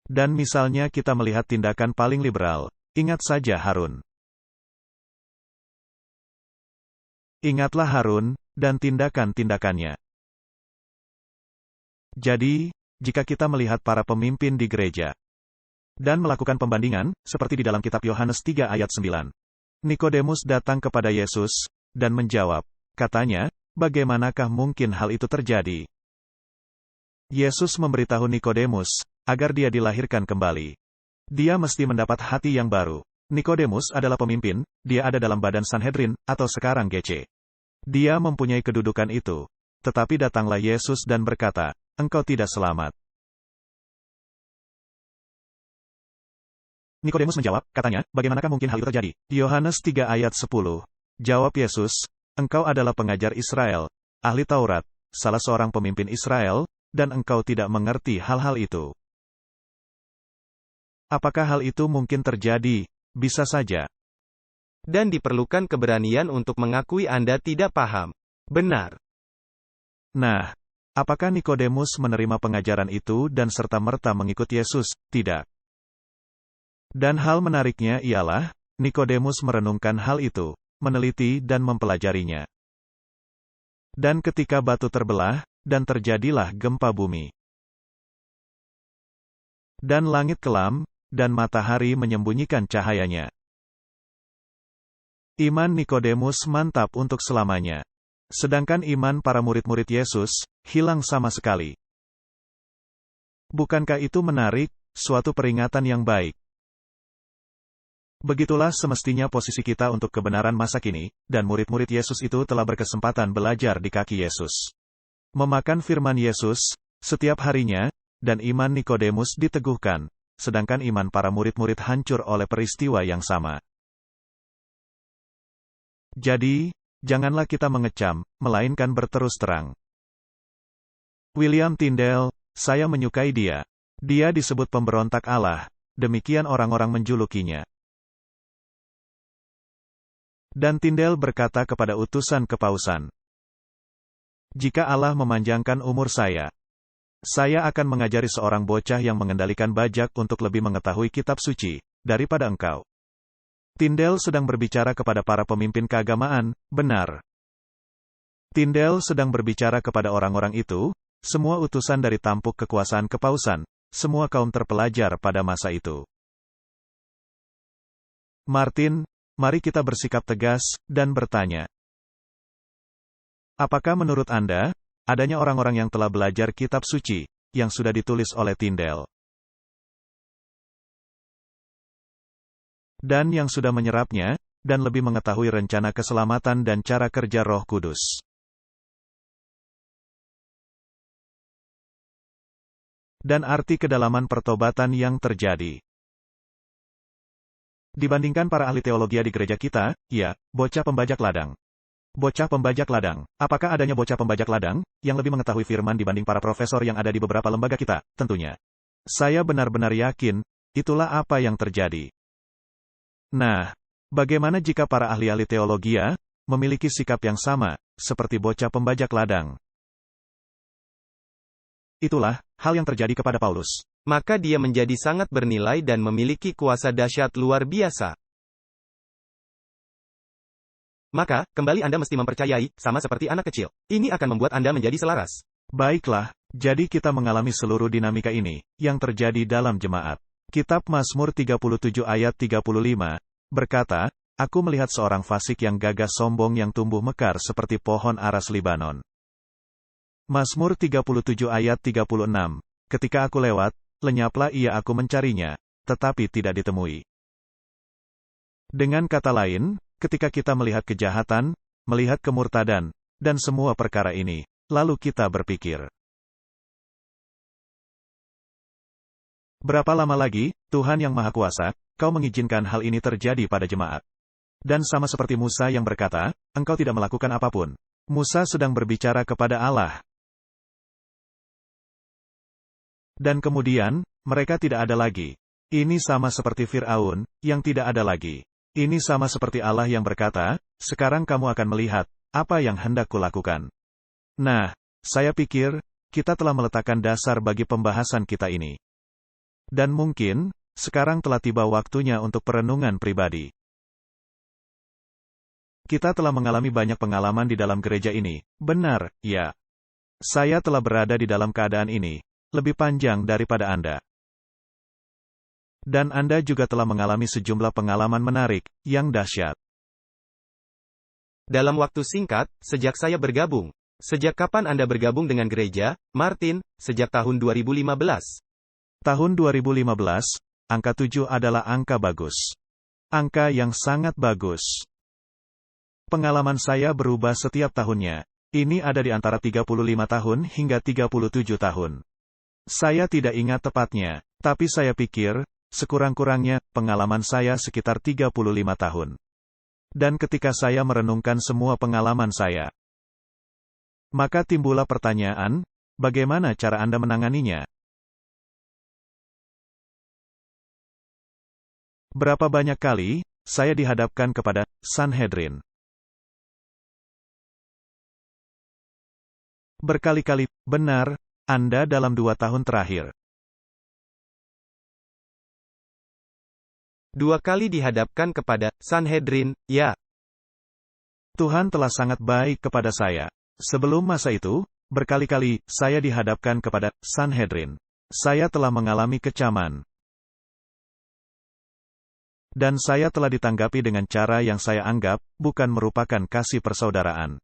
Dan misalnya kita melihat tindakan paling liberal, ingat saja Harun. Ingatlah Harun, dan tindakan-tindakannya. Jadi, jika kita melihat para pemimpin di gereja, dan melakukan pembandingan, seperti di dalam kitab Yohanes 3 ayat 9. Nikodemus datang kepada Yesus, dan menjawab, katanya, bagaimanakah mungkin hal itu terjadi? Yesus memberitahu Nikodemus, agar dia dilahirkan kembali. Dia mesti mendapat hati yang baru. Nikodemus adalah pemimpin, dia ada dalam badan Sanhedrin, atau sekarang GC. Dia mempunyai kedudukan itu. Tetapi datanglah Yesus dan berkata, engkau tidak selamat. Nikodemus menjawab, katanya, bagaimanakah mungkin hal itu terjadi? Yohanes 3 ayat 10. Jawab Yesus, engkau adalah pengajar Israel, ahli Taurat, salah seorang pemimpin Israel, dan engkau tidak mengerti hal-hal itu. Apakah hal itu mungkin terjadi? Bisa saja. Dan diperlukan keberanian untuk mengakui Anda tidak paham. Benar. Nah, apakah Nikodemus menerima pengajaran itu dan serta-merta mengikut Yesus? Tidak. Dan hal menariknya ialah, Nikodemus merenungkan hal itu, meneliti dan mempelajarinya. Dan ketika batu terbelah, dan terjadilah gempa bumi. Dan langit kelam, dan matahari menyembunyikan cahayanya. Iman Nikodemus mantap untuk selamanya. Sedangkan iman para murid-murid Yesus, hilang sama sekali. Bukankah itu menarik, suatu peringatan yang baik? Begitulah semestinya posisi kita untuk kebenaran masa kini, dan murid-murid Yesus itu telah berkesempatan belajar di kaki Yesus. Memakan firman Yesus, setiap harinya, dan iman Nikodemus diteguhkan, sedangkan iman para murid-murid hancur oleh peristiwa yang sama. Jadi, janganlah kita mengecam, melainkan berterus terang. William Tyndale, saya menyukai dia. Dia disebut pemberontak Allah, demikian orang-orang menjulukinya. Dan Tyndale berkata kepada utusan kepausan, jika Allah memanjangkan umur saya akan mengajari seorang bocah yang mengendalikan bajak untuk lebih mengetahui kitab suci, daripada engkau. Tyndale sedang berbicara kepada para pemimpin keagamaan, benar. Tyndale sedang berbicara kepada orang-orang itu, semua utusan dari tampuk kekuasaan kepausan, semua kaum terpelajar pada masa itu. Martin, mari kita bersikap tegas, dan bertanya. Apakah menurut Anda, adanya orang-orang yang telah belajar kitab suci, yang sudah ditulis oleh Tyndale, dan yang sudah menyerapnya, dan lebih mengetahui rencana keselamatan dan cara kerja Roh Kudus, dan arti kedalaman pertobatan yang terjadi? Dibandingkan para ahli teologi di gereja kita, ya, bocah pembajak ladang. Bocah pembajak ladang. Apakah adanya bocah pembajak ladang, yang lebih mengetahui firman dibanding para profesor yang ada di beberapa lembaga kita? Tentunya. Saya benar-benar yakin, itulah apa yang terjadi. Nah, bagaimana jika para ahli-ahli teologi memiliki sikap yang sama, seperti bocah pembajak ladang? Itulah hal yang terjadi kepada Paulus. Maka dia menjadi sangat bernilai dan memiliki kuasa dahsyat luar biasa. Maka, kembali Anda mesti mempercayai, sama seperti anak kecil. Ini akan membuat Anda menjadi selaras. Baiklah, jadi kita mengalami seluruh dinamika ini, yang terjadi dalam jemaat. Kitab Mazmur 37 ayat 35, berkata, Aku melihat seorang fasik yang gagah sombong yang tumbuh mekar seperti pohon aras Libanon. Mazmur 37 ayat 36, ketika aku lewat, lenyaplah ia aku mencarinya, tetapi tidak ditemui. Dengan kata lain, ketika kita melihat kejahatan, melihat kemurtadan, dan semua perkara ini, lalu kita berpikir, berapa lama lagi, Tuhan yang Maha Kuasa, Kau mengizinkan hal ini terjadi pada jemaat? Dan sama seperti Musa yang berkata, Engkau tidak melakukan apapun. Musa sedang berbicara kepada Allah. Dan kemudian, mereka tidak ada lagi. Ini sama seperti Fir'aun, yang tidak ada lagi. Ini sama seperti Allah yang berkata, sekarang kamu akan melihat, apa yang hendak kulakukan. Nah, saya pikir, kita telah meletakkan dasar bagi pembahasan kita ini. Dan mungkin, sekarang telah tiba waktunya untuk perenungan pribadi. Kita telah mengalami banyak pengalaman di dalam gereja ini, benar, ya. Saya telah berada di dalam keadaan ini, lebih panjang daripada Anda. Dan Anda juga telah mengalami sejumlah pengalaman menarik, yang dahsyat. Dalam waktu singkat, sejak saya bergabung. Sejak kapan Anda bergabung dengan gereja, Martin? Sejak tahun 2015. Tahun 2015, angka 7 adalah angka bagus. Angka yang sangat bagus. Pengalaman saya berubah setiap tahunnya. Ini ada di antara 35 tahun hingga 37 tahun. Saya tidak ingat tepatnya, tapi saya pikir, sekurang-kurangnya, pengalaman saya sekitar 35 tahun. Dan ketika saya merenungkan semua pengalaman saya, maka timbullah pertanyaan, bagaimana cara Anda menanganinya? Berapa banyak kali, saya dihadapkan kepada Sanhedrin. Berkali-kali, benar, Anda dalam 2 tahun terakhir. 2 kali dihadapkan kepada Sanhedrin, ya. Tuhan telah sangat baik kepada saya. Sebelum masa itu, berkali-kali, saya dihadapkan kepada Sanhedrin. Saya telah mengalami kecaman. Dan saya telah ditanggapi dengan cara yang saya anggap, bukan merupakan kasih persaudaraan.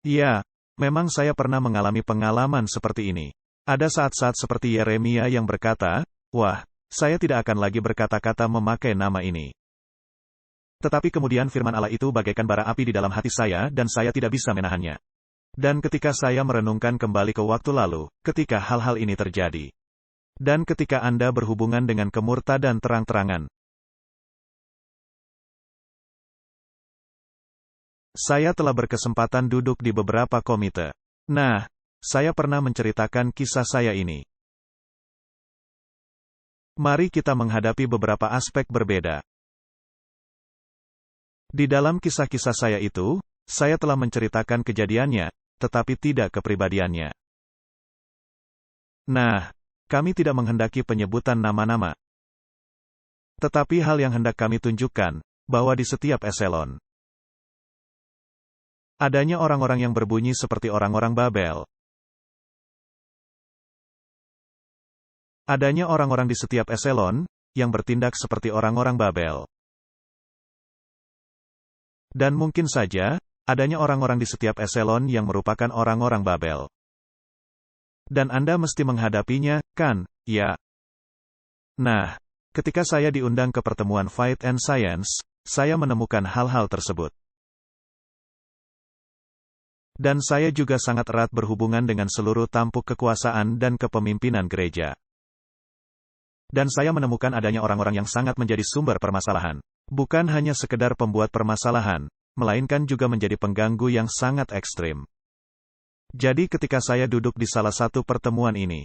Ya, memang saya pernah mengalami pengalaman seperti ini. Ada saat-saat seperti Yeremia yang berkata, wah, saya tidak akan lagi berkata-kata memakai nama ini. Tetapi kemudian firman Allah itu bagaikan bara api di dalam hati saya dan saya tidak bisa menahannya. Dan ketika saya merenungkan kembali ke waktu lalu, ketika hal-hal ini terjadi. Dan ketika Anda berhubungan dengan kemurtadan terang-terangan, saya telah berkesempatan duduk di beberapa komite. Nah, saya pernah menceritakan kisah saya ini. Mari kita menghadapi beberapa aspek berbeda. Di dalam kisah-kisah saya itu, saya telah menceritakan kejadiannya, tetapi tidak kepribadiannya. Nah, kami tidak menghendaki penyebutan nama-nama. Tetapi hal yang hendak kami tunjukkan, bahwa di setiap eselon, adanya orang-orang yang berbunyi seperti orang-orang Babel. Adanya orang-orang di setiap eselon, yang bertindak seperti orang-orang Babel. Dan mungkin saja, adanya orang-orang di setiap eselon yang merupakan orang-orang Babel. Dan Anda mesti menghadapinya, kan, ya? Nah, ketika saya diundang ke pertemuan Faith and Science, saya menemukan hal-hal tersebut. Dan saya juga sangat erat berhubungan dengan seluruh tampuk kekuasaan dan kepemimpinan gereja. Dan saya menemukan adanya orang-orang yang sangat menjadi sumber permasalahan. Bukan hanya sekedar pembuat permasalahan, melainkan juga menjadi pengganggu yang sangat ekstrim. Jadi ketika saya duduk di salah satu pertemuan ini,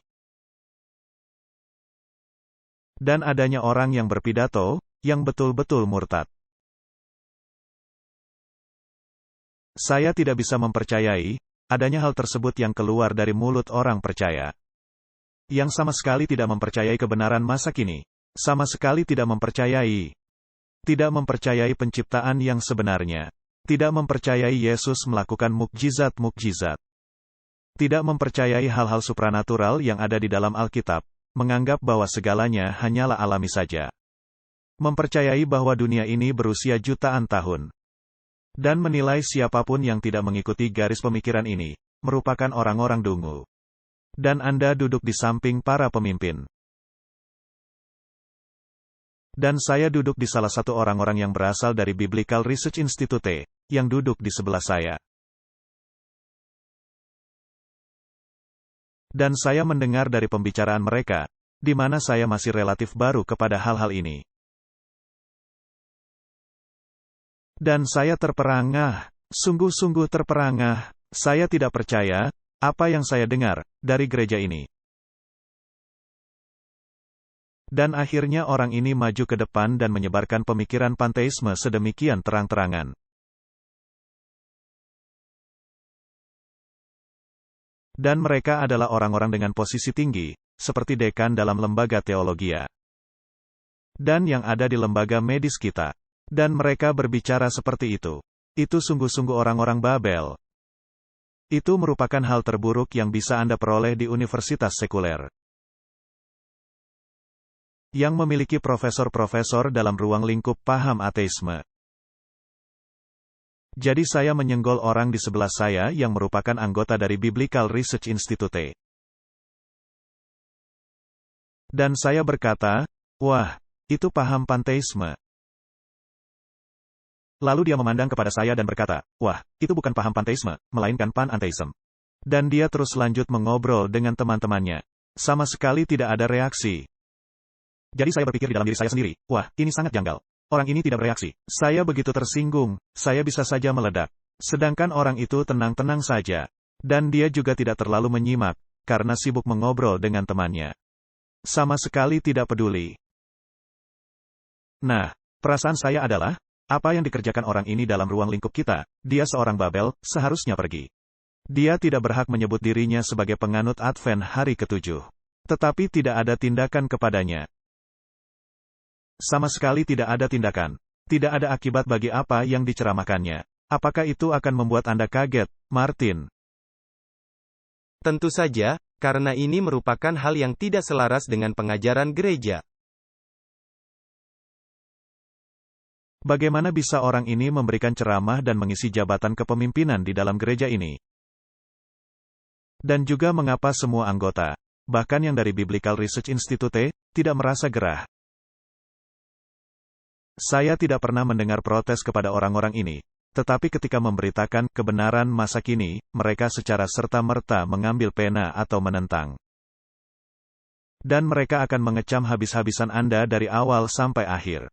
dan adanya orang yang berpidato, yang betul-betul murtad, saya tidak bisa mempercayai, adanya hal tersebut yang keluar dari mulut orang percaya. Yang sama sekali tidak mempercayai kebenaran masa kini. Sama sekali tidak mempercayai. Tidak mempercayai penciptaan yang sebenarnya. Tidak mempercayai Yesus melakukan mukjizat-mukjizat. Tidak mempercayai hal-hal supranatural yang ada di dalam Alkitab. Menganggap bahwa segalanya hanyalah alami saja. Mempercayai bahwa dunia ini berusia jutaan tahun. Dan menilai siapapun yang tidak mengikuti garis pemikiran ini, merupakan orang-orang dungu. Dan Anda duduk di samping para pemimpin. Dan saya duduk di salah satu orang-orang yang berasal dari Biblical Research Institute, yang duduk di sebelah saya. Dan saya mendengar dari pembicaraan mereka, di mana saya masih relatif baru kepada hal-hal ini. Dan saya terperangah, sungguh-sungguh terperangah, saya tidak percaya, apa yang saya dengar, dari gereja ini. Dan akhirnya orang ini maju ke depan dan menyebarkan pemikiran panteisme sedemikian terang-terangan. Dan mereka adalah orang-orang dengan posisi tinggi, seperti dekan dalam lembaga teologia. Dan yang ada di lembaga medis kita. Dan mereka berbicara seperti itu. Itu sungguh-sungguh orang-orang Babel. Itu merupakan hal terburuk yang bisa Anda peroleh di universitas sekuler. Yang memiliki profesor-profesor dalam ruang lingkup paham ateisme. Jadi saya menyenggol orang di sebelah saya yang merupakan anggota dari Biblical Research Institute. Dan saya berkata, wah, itu paham panteisme. Lalu dia memandang kepada saya dan berkata, wah, itu bukan paham panteisme, melainkan panantheism. Dan dia terus lanjut mengobrol dengan teman-temannya. Sama sekali tidak ada reaksi. Jadi saya berpikir di dalam diri saya sendiri, wah, ini sangat janggal. Orang ini tidak bereaksi. Saya begitu tersinggung, saya bisa saja meledak. Sedangkan orang itu tenang-tenang saja. Dan dia juga tidak terlalu menyimak, karena sibuk mengobrol dengan temannya. Sama sekali tidak peduli. Nah, perasaan saya adalah, apa yang dikerjakan orang ini dalam ruang lingkup kita, dia seorang Babel, seharusnya pergi. Dia tidak berhak menyebut dirinya sebagai penganut Advent hari ke-7. Tetapi tidak ada tindakan kepadanya. Sama sekali tidak ada tindakan. Tidak ada akibat bagi apa yang diceramahkannya. Apakah itu akan membuat Anda kaget, Martin? Tentu saja, karena ini merupakan hal yang tidak selaras dengan pengajaran gereja. Bagaimana bisa orang ini memberikan ceramah dan mengisi jabatan kepemimpinan di dalam gereja ini? Dan juga mengapa semua anggota, bahkan yang dari Biblical Research Institute, tidak merasa gerah? Saya tidak pernah mendengar protes kepada orang-orang ini, tetapi ketika memberitakan kebenaran masa kini, mereka secara serta-merta mengambil pena atau menentang. Dan mereka akan mengecam habis-habisan Anda dari awal sampai akhir.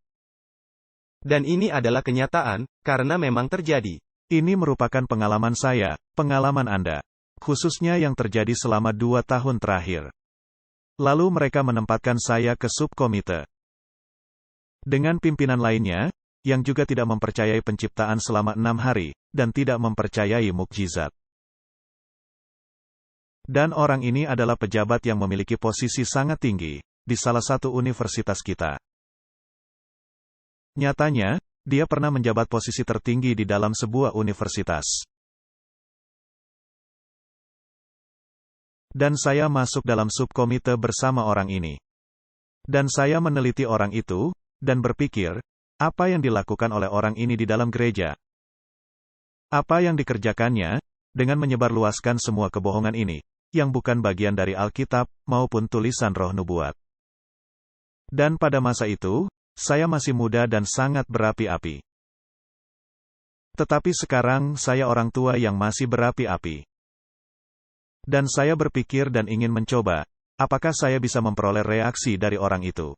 Dan ini adalah kenyataan, karena memang terjadi. Ini merupakan pengalaman saya, pengalaman Anda. Khususnya yang terjadi selama 2 tahun terakhir. Lalu mereka menempatkan saya ke subkomite. Dengan pimpinan lainnya, yang juga tidak mempercayai penciptaan selama 6 hari, dan tidak mempercayai mukjizat. Dan orang ini adalah pejabat yang memiliki posisi sangat tinggi, di salah satu universitas kita. Nyatanya, dia pernah menjabat posisi tertinggi di dalam sebuah universitas. Dan saya masuk dalam subkomite bersama orang ini. Dan saya meneliti orang itu, dan berpikir, apa yang dilakukan oleh orang ini di dalam gereja? Apa yang dikerjakannya, dengan menyebarluaskan semua kebohongan ini, yang bukan bagian dari Alkitab, maupun tulisan roh nubuat. Dan pada masa itu, saya masih muda dan sangat berapi-api. Tetapi sekarang saya orang tua yang masih berapi-api. Dan saya berpikir dan ingin mencoba, apakah saya bisa memperoleh reaksi dari orang itu.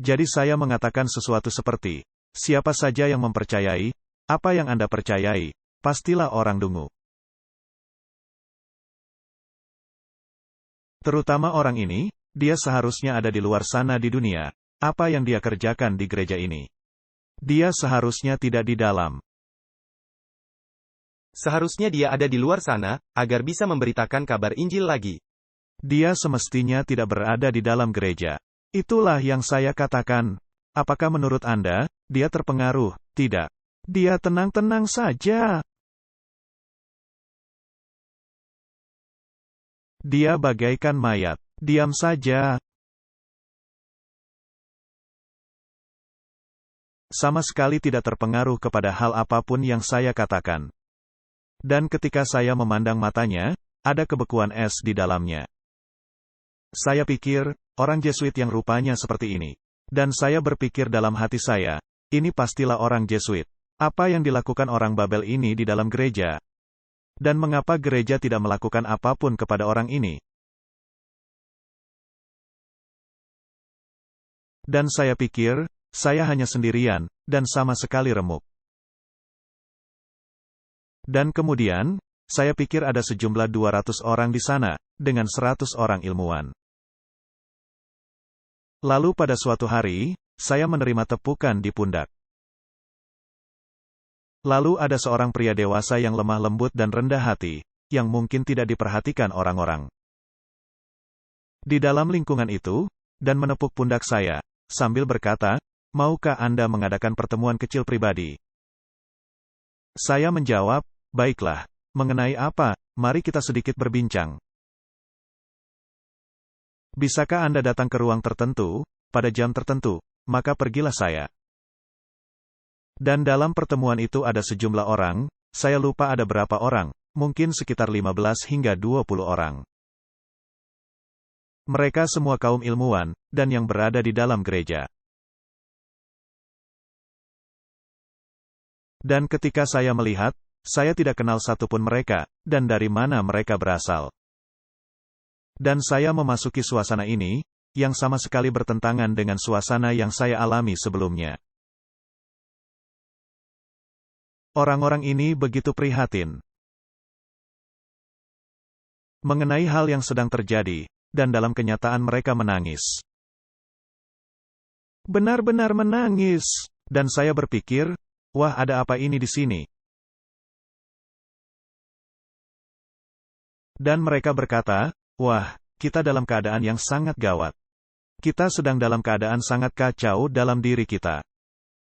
Jadi saya mengatakan sesuatu seperti, siapa saja yang mempercayai, apa yang Anda percayai, pastilah orang dungu. Terutama orang ini, dia seharusnya ada di luar sana di dunia. Apa yang dia kerjakan di gereja ini? Dia seharusnya tidak di dalam. Seharusnya dia ada di luar sana, agar bisa memberitakan kabar Injil lagi. Dia semestinya tidak berada di dalam gereja. Itulah yang saya katakan. Apakah menurut Anda, dia terpengaruh? Tidak. Dia tenang-tenang saja. Dia bagaikan mayat. Diam saja. Sama sekali tidak terpengaruh kepada hal apapun yang saya katakan. Dan ketika saya memandang matanya, ada kebekuan es di dalamnya. Saya pikir, orang Jesuit yang rupanya seperti ini. Dan saya berpikir dalam hati saya, ini pastilah orang Jesuit. Apa yang dilakukan orang Babel ini di dalam gereja? Dan mengapa gereja tidak melakukan apapun kepada orang ini? Dan saya pikir, saya hanya sendirian, dan sama sekali remuk. Dan kemudian, saya pikir ada sejumlah 200 orang di sana, dengan 100 orang ilmuwan. Lalu pada suatu hari, saya menerima tepukan di pundak. Lalu ada seorang pria dewasa yang lemah lembut dan rendah hati, yang mungkin tidak diperhatikan orang-orang. Di dalam lingkungan itu, dan menepuk pundak saya, sambil berkata, maukah Anda mengadakan pertemuan kecil pribadi? Saya menjawab, baiklah. Mengenai apa, mari kita sedikit berbincang. Bisakah Anda datang ke ruang tertentu, pada jam tertentu, maka pergilah saya. Dan dalam pertemuan itu ada sejumlah orang, saya lupa ada berapa orang, mungkin sekitar 15 hingga 20 orang. Mereka semua kaum ilmuwan, dan yang berada di dalam gereja. Dan ketika saya melihat, saya tidak kenal satupun mereka, dan dari mana mereka berasal. Dan saya memasuki suasana ini, yang sama sekali bertentangan dengan suasana yang saya alami sebelumnya. Orang-orang ini begitu prihatin mengenai hal yang sedang terjadi, dan dalam kenyataan mereka menangis. Benar-benar menangis, dan saya berpikir, wah, ada apa ini di sini? Dan mereka berkata, wah, kita dalam keadaan yang sangat gawat. Kita sedang dalam keadaan sangat kacau dalam diri kita.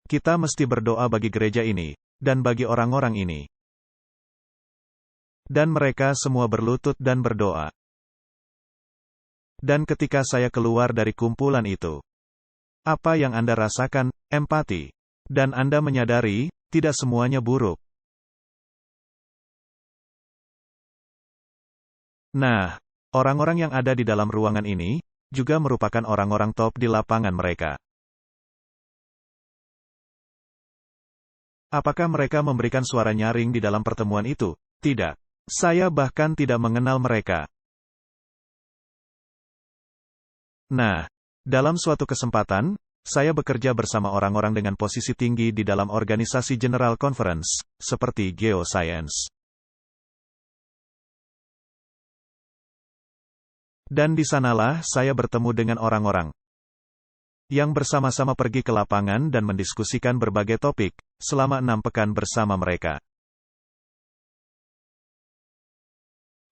Kita mesti berdoa bagi gereja ini, dan bagi orang-orang ini. Dan mereka semua berlutut dan berdoa. Dan ketika saya keluar dari kumpulan itu, apa yang Anda rasakan? Empati. Dan Anda menyadari, tidak semuanya buruk. Nah, orang-orang yang ada di dalam ruangan ini, juga merupakan orang-orang top di lapangan mereka. Apakah mereka memberikan suara nyaring di dalam pertemuan itu? Tidak. Saya bahkan tidak mengenal mereka. Nah, dalam suatu kesempatan, saya bekerja bersama orang-orang dengan posisi tinggi di dalam organisasi General Conference, seperti Geoscience. Dan di sanalah saya bertemu dengan orang-orang yang bersama-sama pergi ke lapangan dan mendiskusikan berbagai topik, selama 6 pekan bersama mereka.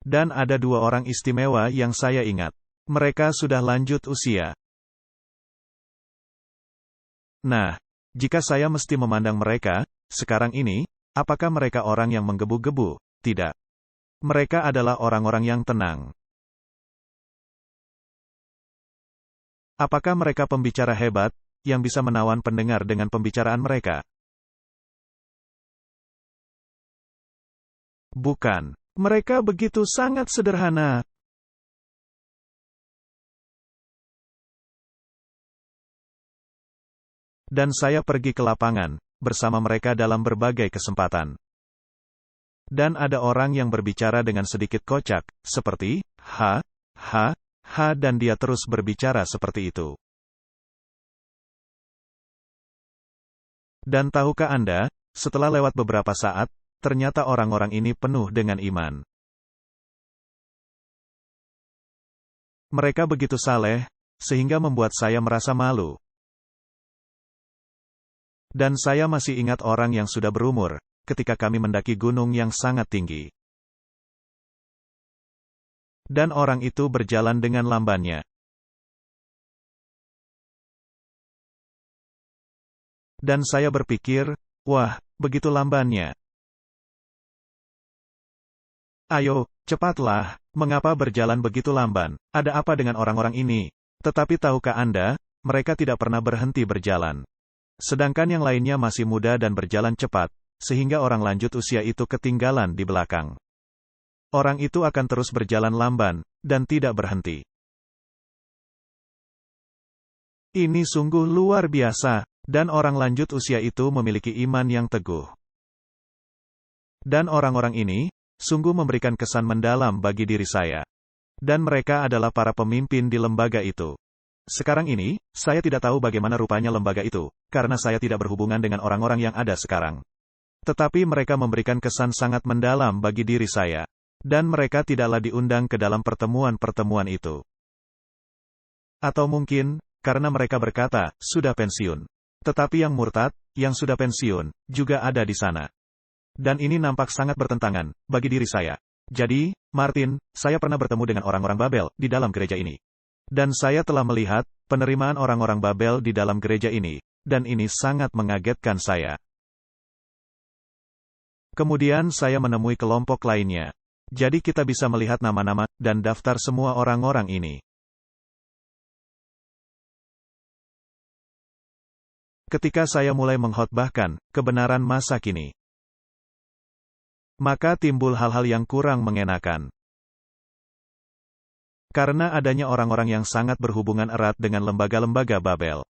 Dan ada 2 orang istimewa yang saya ingat. Mereka sudah lanjut usia. Nah, jika saya mesti memandang mereka, sekarang ini, apakah mereka orang yang menggebu-gebu? Tidak. Mereka adalah orang-orang yang tenang. Apakah mereka pembicara hebat, yang bisa menawan pendengar dengan pembicaraan mereka? Bukan. Mereka begitu sangat sederhana. Dan saya pergi ke lapangan, bersama mereka dalam berbagai kesempatan. Dan ada orang yang berbicara dengan sedikit kocak, seperti, ha, ha, ha, dan dia terus berbicara seperti itu. Dan tahukah Anda, setelah lewat beberapa saat, ternyata orang-orang ini penuh dengan iman. Mereka begitu saleh, sehingga membuat saya merasa malu. Dan saya masih ingat orang yang sudah berumur, ketika kami mendaki gunung yang sangat tinggi. Dan orang itu berjalan dengan lambannya. Dan saya berpikir, wah, begitu lambannya. Ayo, cepatlah, mengapa berjalan begitu lamban? Ada apa dengan orang-orang ini? Tetapi tahukah Anda, mereka tidak pernah berhenti berjalan. Sedangkan yang lainnya masih muda dan berjalan cepat, sehingga orang lanjut usia itu ketinggalan di belakang. Orang itu akan terus berjalan lamban, dan tidak berhenti. Ini sungguh luar biasa, dan orang lanjut usia itu memiliki iman yang teguh. Dan orang-orang ini, sungguh memberikan kesan mendalam bagi diri saya. Dan mereka adalah para pemimpin di lembaga itu. Sekarang ini, saya tidak tahu bagaimana rupanya lembaga itu, karena saya tidak berhubungan dengan orang-orang yang ada sekarang. Tetapi mereka memberikan kesan sangat mendalam bagi diri saya. Dan mereka tidaklah diundang ke dalam pertemuan-pertemuan itu. Atau mungkin, karena mereka berkata, sudah pensiun. Tetapi yang murtad, yang sudah pensiun, juga ada di sana. Dan ini nampak sangat bertentangan, bagi diri saya. Jadi, Martin, saya pernah bertemu dengan orang-orang Babel, di dalam gereja ini. Dan saya telah melihat, penerimaan orang-orang Babel di dalam gereja ini, dan ini sangat mengagetkan saya. Kemudian saya menemui kelompok lainnya. Jadi kita bisa melihat nama-nama, dan daftar semua orang-orang ini. Ketika saya mulai mengkhotbahkan, kebenaran masa kini, maka timbul hal-hal yang kurang mengenakan. Karena adanya orang-orang yang sangat berhubungan erat dengan lembaga-lembaga Babel.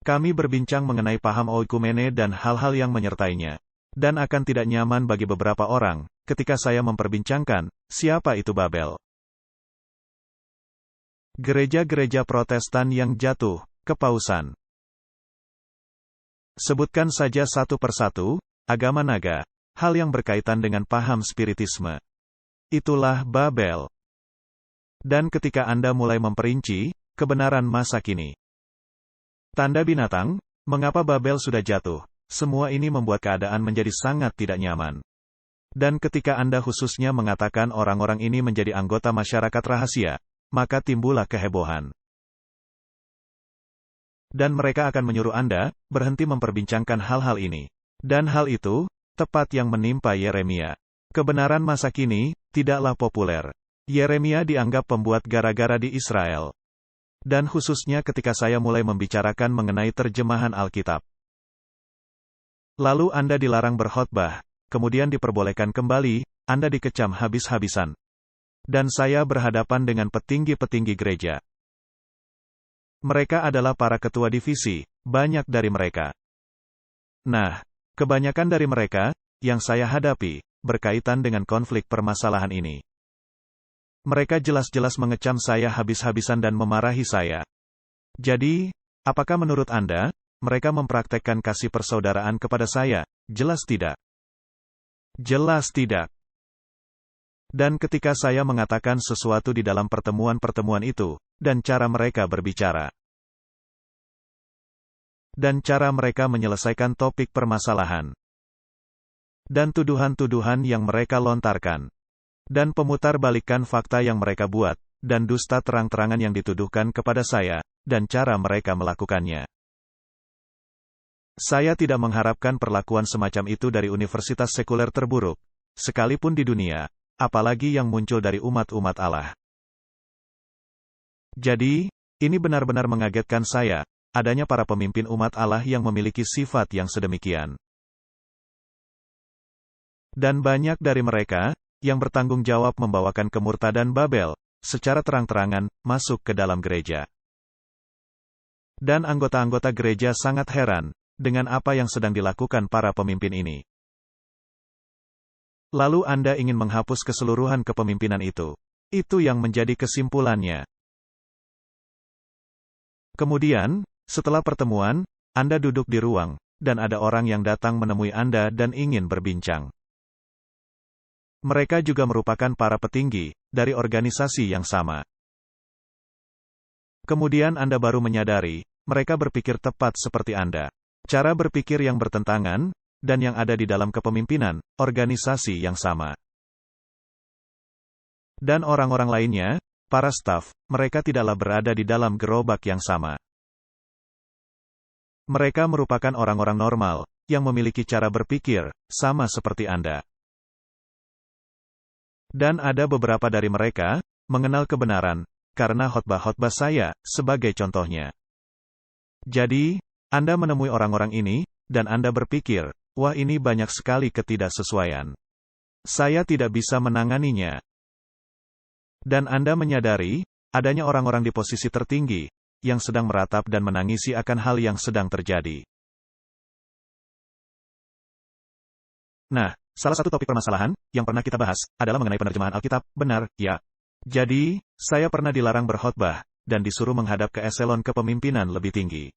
Kami berbincang mengenai paham oikumene dan hal-hal yang menyertainya. Dan akan tidak nyaman bagi beberapa orang, ketika saya memperbincangkan, siapa itu Babel. Gereja-gereja Protestan yang jatuh, kepausan. Sebutkan saja satu persatu, agama naga, hal yang berkaitan dengan paham spiritisme. Itulah Babel. Dan ketika Anda mulai memperinci, kebenaran masa kini. Tanda binatang, mengapa Babel sudah jatuh, semua ini membuat keadaan menjadi sangat tidak nyaman. Dan ketika Anda khususnya mengatakan orang-orang ini menjadi anggota masyarakat rahasia, maka timbullah kehebohan. Dan mereka akan menyuruh Anda, berhenti memperbincangkan hal-hal ini. Dan hal itu, tepat yang menimpa Yeremia. Kebenaran masa kini, tidaklah populer. Yeremia dianggap pembuat gara-gara di Israel. Dan khususnya ketika saya mulai membicarakan mengenai terjemahan Alkitab. Lalu Anda dilarang berkhotbah, kemudian diperbolehkan kembali, Anda dikecam habis-habisan. Dan saya berhadapan dengan petinggi-petinggi gereja. Mereka adalah para ketua divisi, banyak dari mereka. Nah, kebanyakan dari mereka, yang saya hadapi, berkaitan dengan konflik permasalahan ini. Mereka jelas-jelas mengecam saya habis-habisan dan memarahi saya. Jadi, apakah menurut Anda, mereka mempraktekkan kasih persaudaraan kepada saya? Jelas tidak. Jelas tidak. Dan ketika saya mengatakan sesuatu di dalam pertemuan-pertemuan itu, dan cara mereka berbicara, dan cara mereka menyelesaikan topik permasalahan, dan tuduhan-tuduhan yang mereka lontarkan, dan pemutar balikan fakta yang mereka buat, dan dusta terang-terangan yang dituduhkan kepada saya, dan cara mereka melakukannya. Saya tidak mengharapkan perlakuan semacam itu dari universitas sekuler terburuk, sekalipun di dunia, apalagi yang muncul dari umat-umat Allah. Jadi, ini benar-benar mengagetkan saya, adanya para pemimpin umat Allah yang memiliki sifat yang sedemikian. Dan banyak dari mereka, yang bertanggung jawab membawakan kemurtadan Babel, secara terang-terangan, masuk ke dalam gereja. Dan anggota-anggota gereja sangat heran, dengan apa yang sedang dilakukan para pemimpin ini. Lalu Anda ingin menghapus keseluruhan kepemimpinan itu. Itu yang menjadi kesimpulannya. Kemudian, setelah pertemuan, Anda duduk di ruang, dan ada orang yang datang menemui Anda dan ingin berbincang. Mereka juga merupakan para petinggi dari organisasi yang sama. Kemudian Anda baru menyadari, mereka berpikir tepat seperti Anda. Cara berpikir yang bertentangan, dan yang ada di dalam kepemimpinan organisasi yang sama. Dan orang-orang lainnya, para staf, mereka tidaklah berada di dalam gerobak yang sama. Mereka merupakan orang-orang normal, yang memiliki cara berpikir sama seperti Anda. Dan ada beberapa dari mereka mengenal kebenaran karena khotbah-khotbah saya sebagai contohnya. Jadi, Anda menemui orang-orang ini, dan Anda berpikir, wah, ini banyak sekali ketidaksesuaian. Saya tidak bisa menanganinya. Dan Anda menyadari, adanya orang-orang di posisi tertinggi, yang sedang meratap dan menangisi akan hal yang sedang terjadi. Nah, salah satu topik permasalahan, yang pernah kita bahas, adalah mengenai penerjemahan Alkitab, benar, ya. Jadi, saya pernah dilarang berkhotbah, dan disuruh menghadap ke eselon kepemimpinan lebih tinggi.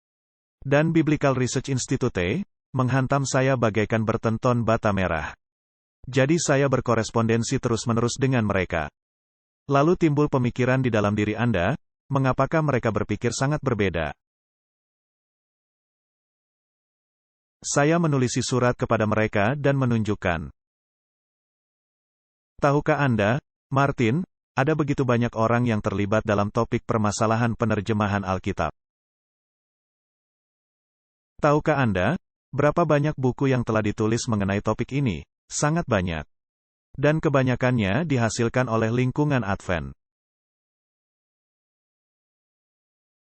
Dan Biblical Research Institute, menghantam saya bagaikan bertenton bata merah. Jadi saya berkorespondensi terus-menerus dengan mereka. Lalu timbul pemikiran di dalam diri Anda, mengapakah mereka berpikir sangat berbeda? Saya menulisi surat kepada mereka dan menunjukkan. Tahukah Anda, Martin, ada begitu banyak orang yang terlibat dalam topik permasalahan penerjemahan Alkitab. Tahukah Anda, berapa banyak buku yang telah ditulis mengenai topik ini? Sangat banyak. Dan kebanyakannya dihasilkan oleh lingkungan Advent.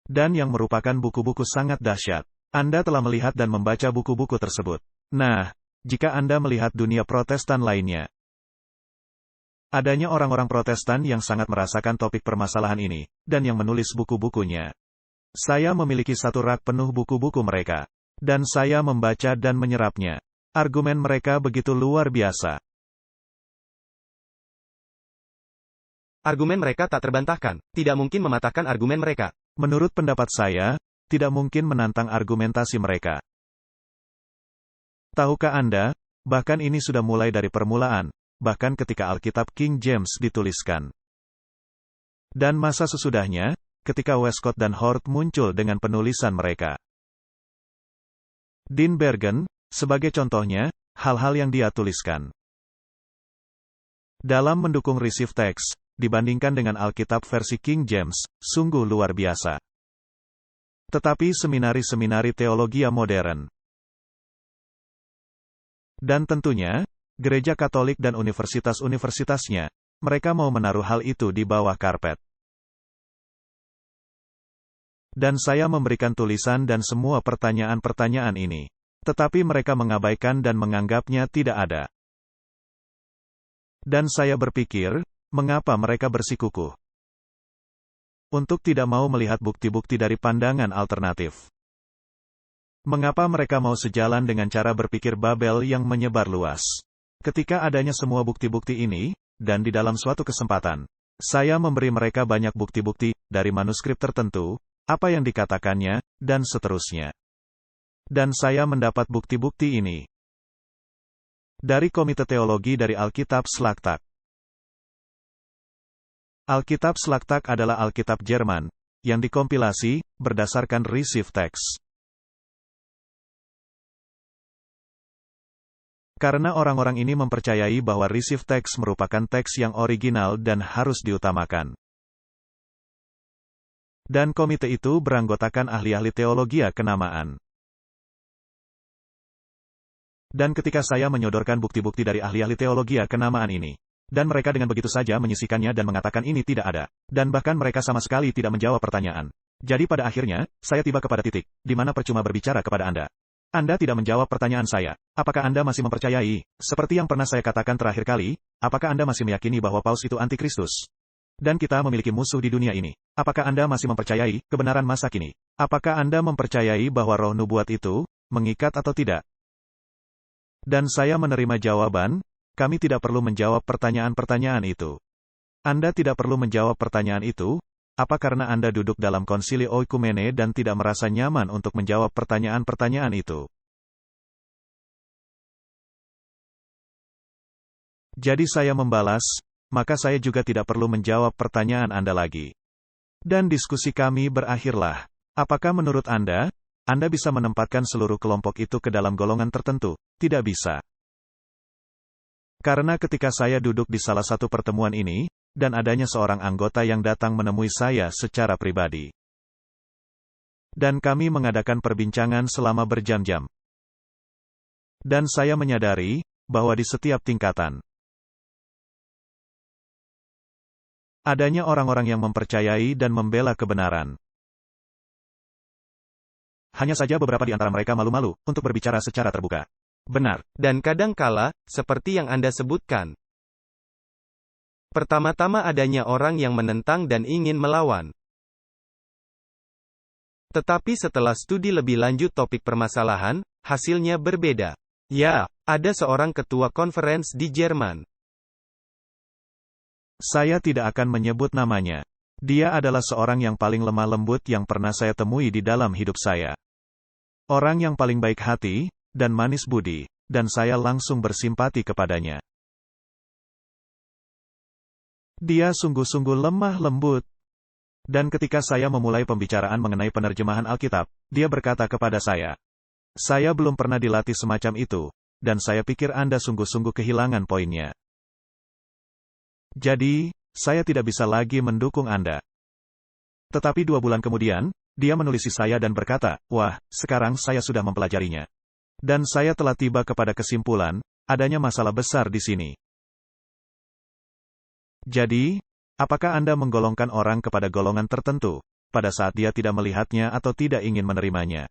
Dan yang merupakan buku-buku sangat dahsyat. Anda telah melihat dan membaca buku-buku tersebut. Nah, jika Anda melihat dunia Protestan lainnya, adanya orang-orang Protestan yang sangat merasakan topik permasalahan ini, dan yang menulis buku-bukunya. Saya memiliki satu rak penuh buku-buku mereka. Dan saya membaca dan menyerapnya. Argumen mereka begitu luar biasa. Argumen mereka tak terbantahkan. Tidak mungkin mematahkan argumen mereka. Menurut pendapat saya, tidak mungkin menantang argumentasi mereka. Tahukah Anda, bahkan ini sudah mulai dari permulaan, bahkan ketika Alkitab King James dituliskan. Dan masa sesudahnya, ketika Westcott dan Hort muncul dengan penulisan mereka. Dean Bergen, sebagai contohnya, hal-hal yang dia tuliskan. Dalam mendukung receive text, dibandingkan dengan Alkitab versi King James, sungguh luar biasa. Tetapi seminari-seminari teologi modern. Dan tentunya, gereja Katolik dan universitas-universitasnya, mereka mau menaruh hal itu di bawah karpet. Dan saya memberikan tulisan dan semua pertanyaan-pertanyaan ini. Tetapi mereka mengabaikan dan menganggapnya tidak ada. Dan saya berpikir, mengapa mereka bersikukuh? Untuk tidak mau melihat bukti-bukti dari pandangan alternatif. Mengapa mereka mau sejalan dengan cara berpikir Babel yang menyebar luas? Ketika adanya semua bukti-bukti ini, dan di dalam suatu kesempatan, saya memberi mereka banyak bukti-bukti, dari manuskrip tertentu, apa yang dikatakannya, dan seterusnya. Dan saya mendapat bukti-bukti ini dari Komite Teologi dari Alkitab Slagtag. Alkitab Slagtag adalah Alkitab Jerman, yang dikompilasi, berdasarkan receive text. Karena orang-orang ini mempercayai bahwa receive text merupakan teks yang original dan harus diutamakan. Dan komite itu beranggotakan ahli-ahli teologi kenamaan. Dan ketika saya menyodorkan bukti-bukti dari ahli-ahli teologi kenamaan ini, dan mereka dengan begitu saja menyisihkannya dan mengatakan ini tidak ada, dan bahkan mereka sama sekali tidak menjawab pertanyaan. Jadi pada akhirnya, saya tiba kepada titik, di mana percuma berbicara kepada Anda. Anda tidak menjawab pertanyaan saya. Apakah Anda masih mempercayai, seperti yang pernah saya katakan terakhir kali, apakah Anda masih meyakini bahwa Paus itu antikristus? Dan kita memiliki musuh di dunia ini. Apakah Anda masih mempercayai kebenaran masa kini? Apakah Anda mempercayai bahwa roh nubuat itu mengikat atau tidak? Dan saya menerima jawaban, kami tidak perlu menjawab pertanyaan-pertanyaan itu. Anda tidak perlu menjawab pertanyaan itu, apa karena Anda duduk dalam konsili oikumene dan tidak merasa nyaman untuk menjawab pertanyaan-pertanyaan itu? Jadi saya membalas, maka saya juga tidak perlu menjawab pertanyaan Anda lagi. Dan diskusi kami berakhirlah. Apakah menurut Anda bisa menempatkan seluruh kelompok itu ke dalam golongan tertentu? Tidak bisa. Karena ketika saya duduk di salah satu pertemuan ini, dan adanya seorang anggota yang datang menemui saya secara pribadi. Dan kami mengadakan perbincangan selama berjam-jam. Dan saya menyadari, bahwa di setiap tingkatan, adanya orang-orang yang mempercayai dan membela kebenaran. Hanya saja beberapa di antara mereka malu-malu, untuk berbicara secara terbuka. Benar. Dan kadangkala, seperti yang Anda sebutkan, pertama-tama adanya orang yang menentang dan ingin melawan. Tetapi setelah studi lebih lanjut topik permasalahan, hasilnya berbeda. Ya, ada seorang ketua konferensi di Jerman. Saya tidak akan menyebut namanya. Dia adalah seorang yang paling lemah lembut yang pernah saya temui di dalam hidup saya. Orang yang paling baik hati, dan manis budi, dan saya langsung bersimpati kepadanya. Dia sungguh-sungguh lemah lembut. Dan ketika saya memulai pembicaraan mengenai penerjemahan Alkitab, dia berkata kepada saya belum pernah dilatih semacam itu, dan saya pikir Anda sungguh-sungguh kehilangan poinnya. Jadi, saya tidak bisa lagi mendukung Anda. Tetapi 2 bulan kemudian, dia menulisi saya dan berkata, wah, sekarang saya sudah mempelajarinya. Dan saya telah tiba kepada kesimpulan, adanya masalah besar di sini. Jadi, apakah Anda menggolongkan orang kepada golongan tertentu, pada saat dia tidak melihatnya atau tidak ingin menerimanya?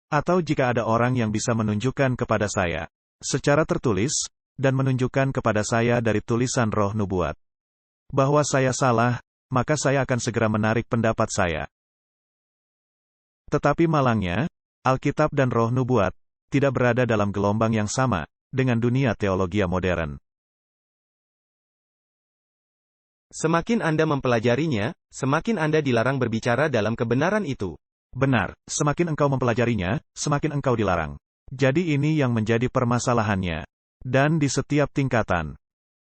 Atau jika ada orang yang bisa menunjukkan kepada saya, secara tertulis, dan menunjukkan kepada saya dari tulisan roh nubuat, bahwa saya salah, maka saya akan segera menarik pendapat saya. Tetapi malangnya, Alkitab dan roh nubuat, tidak berada dalam gelombang yang sama, dengan dunia teologi modern. Semakin Anda mempelajarinya, semakin Anda dilarang berbicara dalam kebenaran itu. Benar, semakin engkau mempelajarinya, semakin engkau dilarang. Jadi ini yang menjadi permasalahannya. Dan di setiap tingkatan.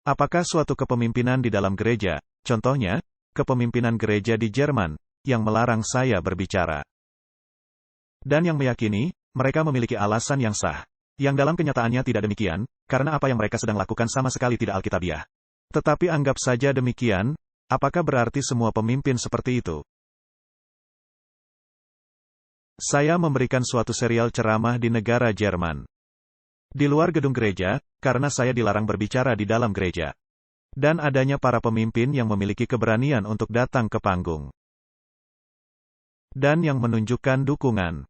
Apakah suatu kepemimpinan di dalam gereja, contohnya, kepemimpinan gereja di Jerman, yang melarang saya berbicara? Dan yang meyakini, mereka memiliki alasan yang sah. Yang dalam kenyataannya tidak demikian, karena apa yang mereka sedang lakukan sama sekali tidak alkitabiah. Tetapi anggap saja demikian, apakah berarti semua pemimpin seperti itu? Saya memberikan suatu serial ceramah di negara Jerman. Di luar gedung gereja, karena saya dilarang berbicara di dalam gereja. Dan adanya para pemimpin yang memiliki keberanian untuk datang ke panggung. Dan yang menunjukkan dukungan.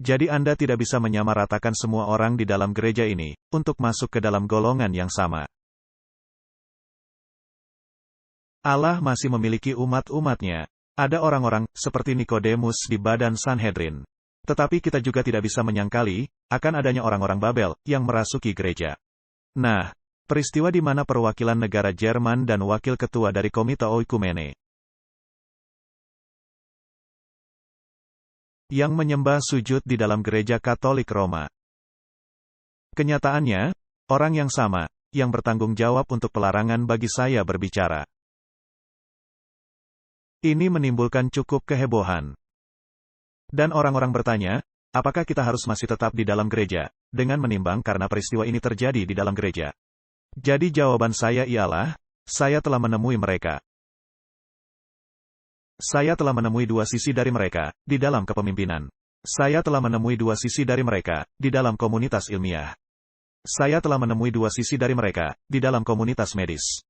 Jadi Anda tidak bisa menyamaratakan semua orang di dalam gereja ini, untuk masuk ke dalam golongan yang sama. Allah masih memiliki umat-umatnya. Ada orang-orang, seperti Nikodemus di badan Sanhedrin. Tetapi kita juga tidak bisa menyangkali, akan adanya orang-orang Babel, yang merasuki gereja. Nah, peristiwa di mana perwakilan negara Jerman dan wakil ketua dari Komite Oikumene yang menyembah sujud di dalam gereja Katolik Roma. Kenyataannya, orang yang sama, yang bertanggung jawab untuk pelarangan bagi saya berbicara. Ini menimbulkan cukup kehebohan. Dan orang-orang bertanya, apakah kita harus masih tetap di dalam gereja, dengan menimbang karena peristiwa ini terjadi di dalam gereja? Jadi jawaban saya ialah, saya telah menemui mereka. Saya telah menemui dua sisi dari mereka di dalam kepemimpinan. Saya telah menemui dua sisi dari mereka di dalam komunitas ilmiah. Saya telah menemui dua sisi dari mereka di dalam komunitas medis.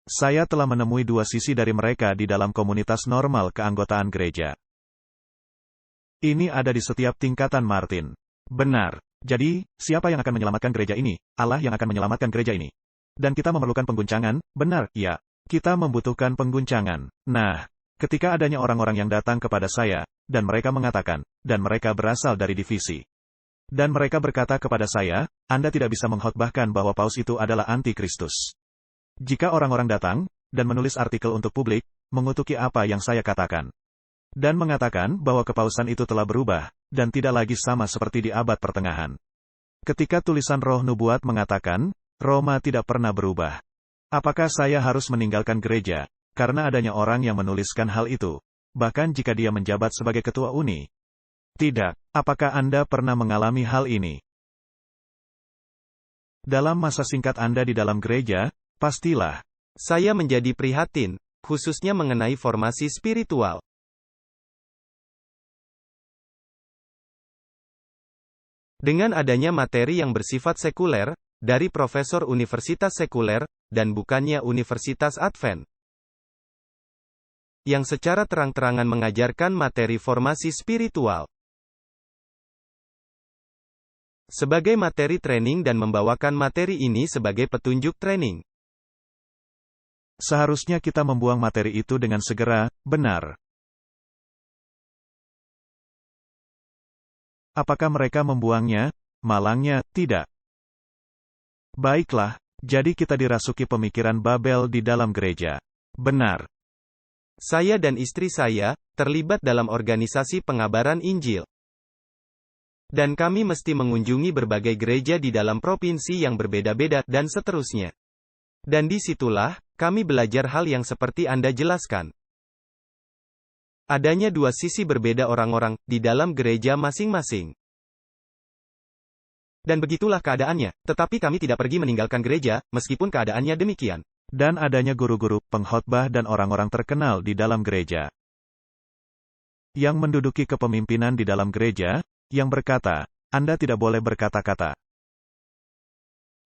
Saya telah menemui dua sisi dari mereka di dalam komunitas normal keanggotaan gereja. Ini ada di setiap tingkatan, Martin. Benar. Jadi, siapa yang akan menyelamatkan gereja ini? Allah yang akan menyelamatkan gereja ini. Dan kita memerlukan pengguncangan, benar, ya. Kita membutuhkan pengguncangan. Nah, ketika adanya orang-orang yang datang kepada saya, dan mereka mengatakan, dan mereka berasal dari divisi. Dan mereka berkata kepada saya, Anda tidak bisa mengkhotbahkan bahwa Paus itu adalah anti-Kristus. Jika orang-orang datang, dan menulis artikel untuk publik, mengutuki apa yang saya katakan. Dan mengatakan bahwa kepausan itu telah berubah, dan tidak lagi sama seperti di abad pertengahan. Ketika tulisan Roh Nubuat mengatakan, Roma tidak pernah berubah. Apakah saya harus meninggalkan gereja, karena adanya orang yang menuliskan hal itu? Bahkan jika dia menjabat sebagai ketua uni. Tidak. Apakah Anda pernah mengalami hal ini? Dalam masa singkat Anda di dalam gereja, pastilah. Saya menjadi prihatin, khususnya mengenai formasi spiritual. Dengan adanya materi yang bersifat sekuler, dari profesor universitas sekuler, dan bukannya universitas Advent, yang secara terang-terangan mengajarkan materi formasi spiritual sebagai materi training dan membawakan materi ini sebagai petunjuk training. Seharusnya kita membuang materi itu dengan segera, benar. Apakah mereka membuangnya? Malangnya, tidak. Baiklah, jadi kita dirasuki pemikiran Babel di dalam gereja. Benar. Saya dan istri saya terlibat dalam organisasi pengabaran Injil. Dan kami mesti mengunjungi berbagai gereja di dalam provinsi yang berbeda-beda, dan seterusnya. Dan disitulah, kami belajar hal yang seperti Anda jelaskan. Adanya dua sisi berbeda orang-orang, di dalam gereja masing-masing. Dan begitulah keadaannya, tetapi kami tidak pergi meninggalkan gereja, meskipun keadaannya demikian. Dan adanya guru-guru, pengkhotbah dan orang-orang terkenal di dalam gereja. Yang menduduki kepemimpinan di dalam gereja, yang berkata, Anda tidak boleh berkata-kata.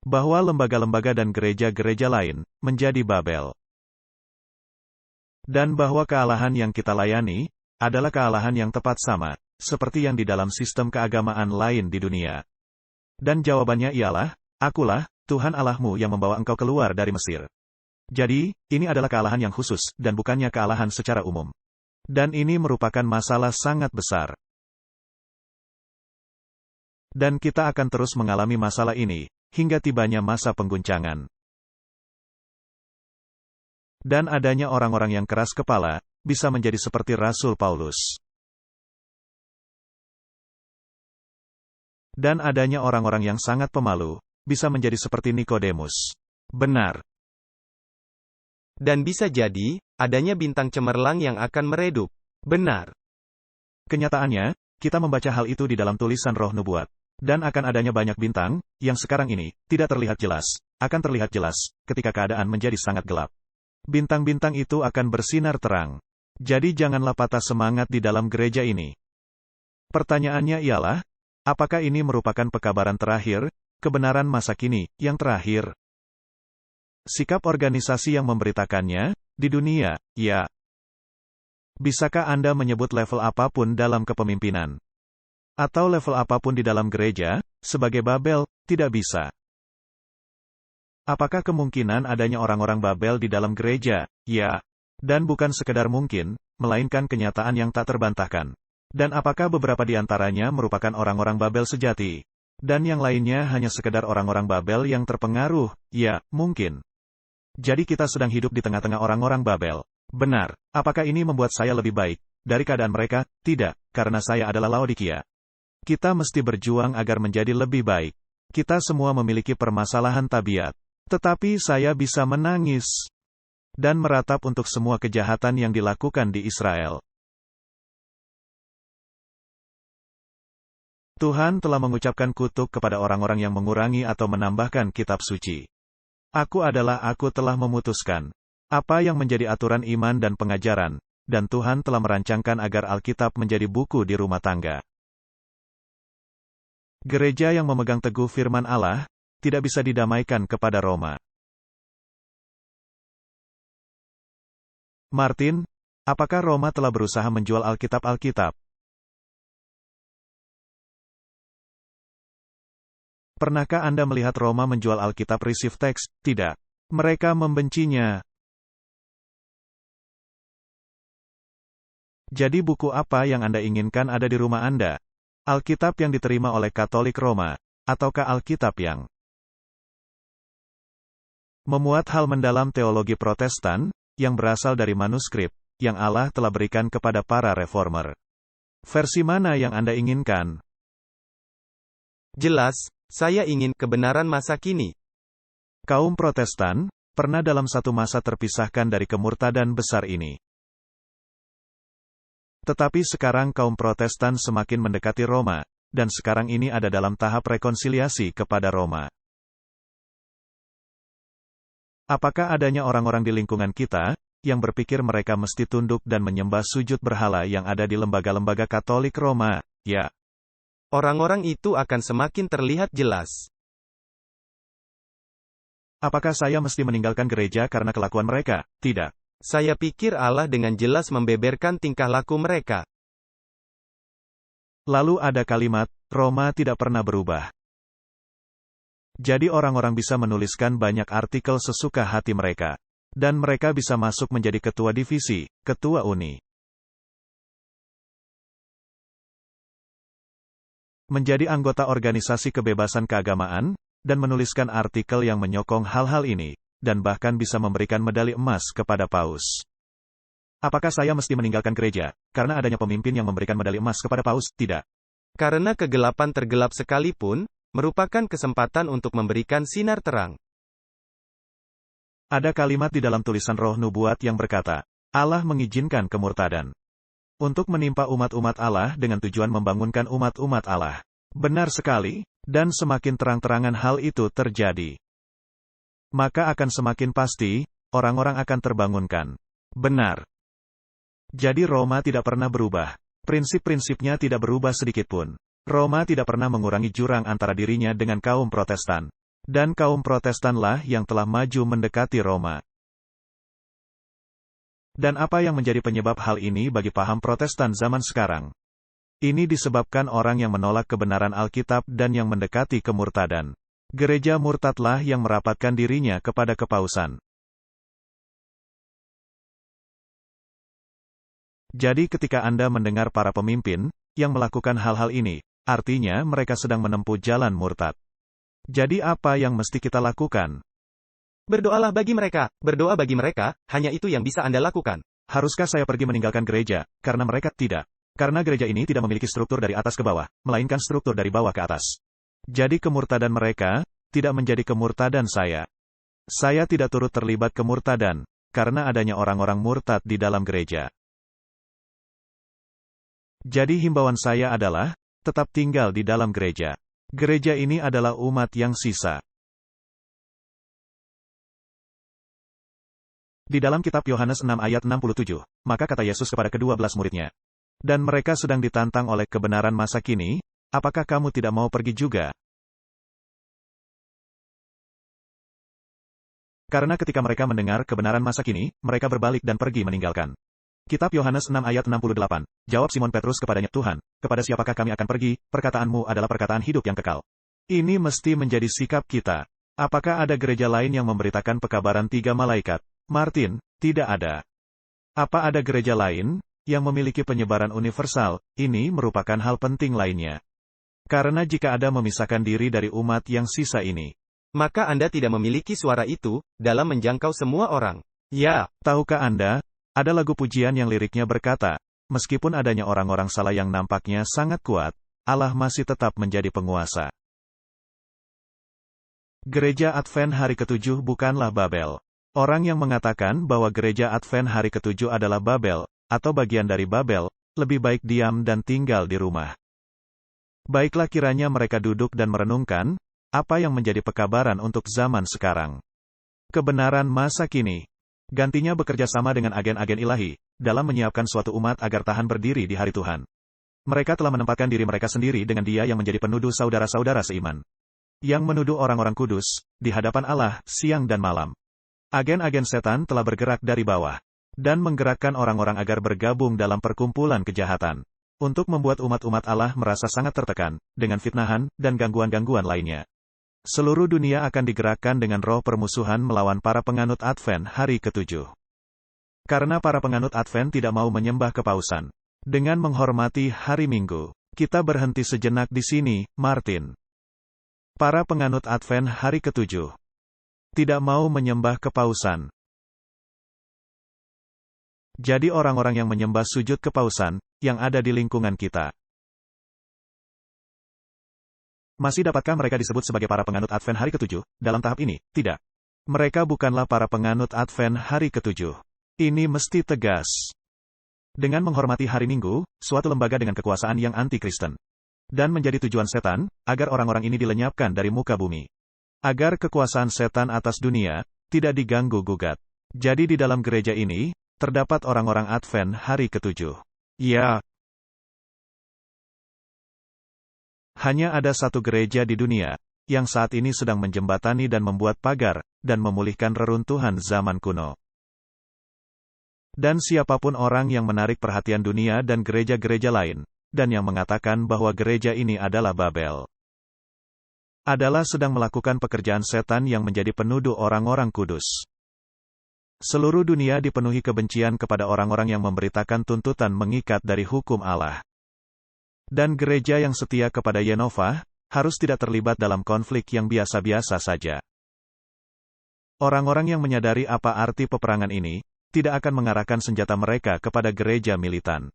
Bahwa lembaga-lembaga dan gereja-gereja lain, menjadi Babel. Dan bahwa kealahan yang kita layani, adalah kealahan yang tepat sama, seperti yang di dalam sistem keagamaan lain di dunia. Dan jawabannya ialah, Akulah, Tuhan Allahmu yang membawa engkau keluar dari Mesir. Jadi, ini adalah kealahan yang khusus, dan bukannya kealahan secara umum. Dan ini merupakan masalah sangat besar. Dan kita akan terus mengalami masalah ini, hingga tibanya masa pengguncangan. Dan adanya orang-orang yang keras kepala, bisa menjadi seperti Rasul Paulus. Dan adanya orang-orang yang sangat pemalu, bisa menjadi seperti Nikodemus. Benar. Dan bisa jadi, adanya bintang cemerlang yang akan meredup. Benar. Kenyataannya, kita membaca hal itu di dalam tulisan Roh Nubuat. Dan akan adanya banyak bintang, yang sekarang ini, tidak terlihat jelas, akan terlihat jelas, ketika keadaan menjadi sangat gelap. Bintang-bintang itu akan bersinar terang. Jadi janganlah patah semangat di dalam gereja ini. Pertanyaannya ialah, apakah ini merupakan pekabaran terakhir, kebenaran masa kini, yang terakhir? Sikap organisasi yang memberitakannya, di dunia, ya. Bisakah Anda menyebut level apapun dalam kepemimpinan? Atau level apapun di dalam gereja, sebagai Babel, tidak bisa. Apakah kemungkinan adanya orang-orang Babel di dalam gereja? Ya. Dan bukan sekedar mungkin, melainkan kenyataan yang tak terbantahkan. Dan apakah beberapa di antaranya merupakan orang-orang Babel sejati? Dan yang lainnya hanya sekedar orang-orang Babel yang terpengaruh? Ya, mungkin. Jadi kita sedang hidup di tengah-tengah orang-orang Babel. Benar. Apakah ini membuat saya lebih baik dari keadaan mereka? Tidak, karena saya adalah Laodikia. Kita mesti berjuang agar menjadi lebih baik. Kita semua memiliki permasalahan tabiat. Tetapi saya bisa menangis dan meratap untuk semua kejahatan yang dilakukan di Israel. Tuhan telah mengucapkan kutuk kepada orang-orang yang mengurangi atau menambahkan kitab suci. Aku telah memutuskan apa yang menjadi aturan iman dan pengajaran dan Tuhan telah merancangkan agar Alkitab menjadi buku di rumah tangga. Gereja yang memegang teguh firman Allah, tidak bisa didamaikan kepada Roma. Martin, apakah Roma telah berusaha menjual Alkitab? Pernahkah Anda melihat Roma menjual Alkitab Receive Text? Tidak. Mereka membencinya. Jadi buku apa yang Anda inginkan ada di rumah Anda? Alkitab yang diterima oleh Katolik Roma, ataukah Alkitab yang memuat hal mendalam teologi Protestan, yang berasal dari manuskrip, yang Allah telah berikan kepada para reformer? Versi mana yang Anda inginkan? Jelas, saya ingin kebenaran masa kini. Kaum Protestan pernah dalam satu masa terpisahkan dari kemurtadan besar ini. Tetapi sekarang kaum Protestan semakin mendekati Roma, dan sekarang ini ada dalam tahap rekonsiliasi kepada Roma. Apakah adanya orang-orang di lingkungan kita yang berpikir mereka mesti tunduk dan menyembah sujud berhala yang ada di lembaga-lembaga Katolik Roma? Ya. Orang-orang itu akan semakin terlihat jelas. Apakah saya mesti meninggalkan gereja karena kelakuan mereka? Tidak. Saya pikir Allah dengan jelas membeberkan tingkah laku mereka. Lalu ada kalimat, Roma tidak pernah berubah. Jadi orang-orang bisa menuliskan banyak artikel sesuka hati mereka. Dan mereka bisa masuk menjadi ketua divisi, ketua uni. Menjadi anggota organisasi kebebasan keagamaan, dan menuliskan artikel yang menyokong hal-hal ini, dan bahkan bisa memberikan medali emas kepada Paus. Apakah saya mesti meninggalkan gereja, karena adanya pemimpin yang memberikan medali emas kepada Paus? Tidak. Karena kegelapan tergelap sekalipun, merupakan kesempatan untuk memberikan sinar terang. Ada kalimat di dalam tulisan Roh Nubuat yang berkata, Allah mengizinkan kemurtadan untuk menimpa umat-umat Allah dengan tujuan membangunkan umat-umat Allah. Benar sekali, dan semakin terang-terangan hal itu terjadi, maka akan semakin pasti, orang-orang akan terbangunkan. Benar. Jadi Roma tidak pernah berubah. Prinsip-prinsipnya tidak berubah sedikitpun. Roma tidak pernah mengurangi jurang antara dirinya dengan kaum Protestan. Dan kaum Protestanlah yang telah maju mendekati Roma. Dan apa yang menjadi penyebab hal ini bagi paham Protestan zaman sekarang? Ini disebabkan orang yang menolak kebenaran Alkitab dan yang mendekati kemurtadan. Gereja murtadlah yang merapatkan dirinya kepada kepausan. Jadi ketika Anda mendengar para pemimpin yang melakukan hal-hal ini, artinya mereka sedang menempuh jalan murtad. Jadi apa yang mesti kita lakukan? Berdoalah bagi mereka, berdoa bagi mereka, hanya itu yang bisa Anda lakukan. Haruskah saya pergi meninggalkan gereja, karena mereka? Tidak. Karena gereja ini tidak memiliki struktur dari atas ke bawah, melainkan struktur dari bawah ke atas. Jadi kemurtadan mereka, tidak menjadi kemurtadan saya. Saya tidak turut terlibat kemurtadan, karena adanya orang-orang murtad di dalam gereja. Jadi himbauan saya adalah, tetap tinggal di dalam gereja. Gereja ini adalah umat yang sisa. Di dalam kitab Yohanes 6 ayat 67, maka kata Yesus kepada ke-12 muridnya, dan mereka sedang ditantang oleh kebenaran masa kini, apakah kamu tidak mau pergi juga? Karena ketika mereka mendengar kebenaran masa kini, mereka berbalik dan pergi meninggalkan. Kitab Yohanes 6 ayat 68, jawab Simon Petrus kepadanya, Tuhan, kepada siapakah kami akan pergi? Perkataanmu adalah perkataan hidup yang kekal. Ini mesti menjadi sikap kita. Apakah ada gereja lain yang memberitakan pekabaran 3 malaikat? Martin, tidak ada. Apa ada gereja lain yang memiliki penyebaran universal? Ini merupakan hal penting lainnya. Karena jika Anda memisahkan diri dari umat yang sisa ini, maka Anda tidak memiliki suara itu dalam menjangkau semua orang. Ya, tahukah Anda, ada lagu pujian yang liriknya berkata, meskipun adanya orang-orang salah yang nampaknya sangat kuat, Allah masih tetap menjadi penguasa. Gereja Advent hari ke-7 bukanlah Babel. Orang yang mengatakan bahwa gereja Advent hari ke-7 adalah Babel, atau bagian dari Babel, lebih baik diam dan tinggal di rumah. Baiklah kiranya mereka duduk dan merenungkan, apa yang menjadi pekabaran untuk zaman sekarang. Kebenaran masa kini. Gantinya bekerja sama dengan agen-agen ilahi, dalam menyiapkan suatu umat agar tahan berdiri di hari Tuhan. Mereka telah menempatkan diri mereka sendiri dengan Dia yang menjadi penuduh saudara-saudara seiman. Yang menuduh orang-orang kudus, di hadapan Allah, siang dan malam. Agen-agen setan telah bergerak dari bawah, dan menggerakkan orang-orang agar bergabung dalam perkumpulan kejahatan. Untuk membuat umat-umat Allah merasa sangat tertekan, dengan fitnahan, dan gangguan-gangguan lainnya. Seluruh dunia akan digerakkan dengan roh permusuhan melawan para penganut Advent hari ke-7. Karena para penganut Advent tidak mau menyembah kepausan. Dengan menghormati hari Minggu, kita berhenti sejenak di sini, Martin. Para penganut Advent hari ke-7 tidak mau menyembah kepausan. Jadi orang-orang yang menyembah sujud kepausan, yang ada di lingkungan kita. Masih dapatkah mereka disebut sebagai para penganut Advent hari ke-7, dalam tahap ini? Tidak. Mereka bukanlah para penganut Advent hari ke-7. Ini mesti tegas. Dengan menghormati hari Minggu, suatu lembaga dengan kekuasaan yang anti-Kristen. Dan menjadi tujuan setan, agar orang-orang ini dilenyapkan dari muka bumi. Agar kekuasaan setan atas dunia, tidak diganggu-gugat. Jadi di dalam gereja ini, terdapat orang-orang Advent hari ke-7. Ya. Hanya ada satu gereja di dunia, yang saat ini sedang menjembatani dan membuat pagar, dan memulihkan reruntuhan zaman kuno. Dan siapapun orang yang menarik perhatian dunia dan gereja-gereja lain, dan yang mengatakan bahwa gereja ini adalah Babel, adalah sedang melakukan pekerjaan setan yang menjadi penuduh orang-orang kudus. Seluruh dunia dipenuhi kebencian kepada orang-orang yang memberitakan tuntutan mengikat dari hukum Allah. Dan gereja yang setia kepada Yehovah, harus tidak terlibat dalam konflik yang biasa-biasa saja. Orang-orang yang menyadari apa arti peperangan ini, tidak akan mengarahkan senjata mereka kepada gereja militan.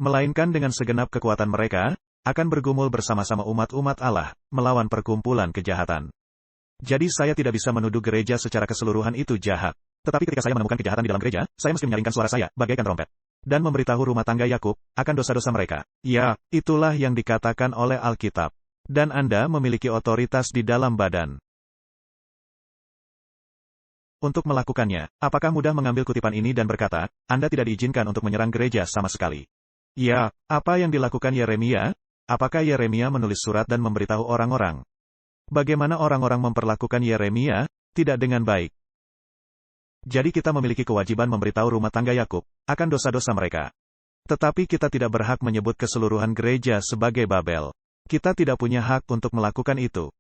Melainkan dengan segenap kekuatan mereka, akan bergumul bersama-sama umat-umat Allah, melawan perkumpulan kejahatan. Jadi saya tidak bisa menuduh gereja secara keseluruhan itu jahat. Tetapi ketika saya menemukan kejahatan di dalam gereja, saya mesti menyaringkan suara saya, bagaikan trompet. Dan memberitahu rumah tangga Yakub, akan dosa-dosa mereka. Ya, itulah yang dikatakan oleh Alkitab. Dan Anda memiliki otoritas di dalam badan. Untuk melakukannya, apakah mudah mengambil kutipan ini dan berkata, Anda tidak diizinkan untuk menyerang gereja sama sekali? Ya, apa yang dilakukan Yeremia? Apakah Yeremia menulis surat dan memberitahu orang-orang? Bagaimana orang-orang memperlakukan Yeremia? Tidak dengan baik. Jadi kita memiliki kewajiban memberitahu rumah tangga Yakub akan dosa-dosa mereka. Tetapi kita tidak berhak menyebut keseluruhan gereja sebagai Babel. Kita tidak punya hak untuk melakukan itu.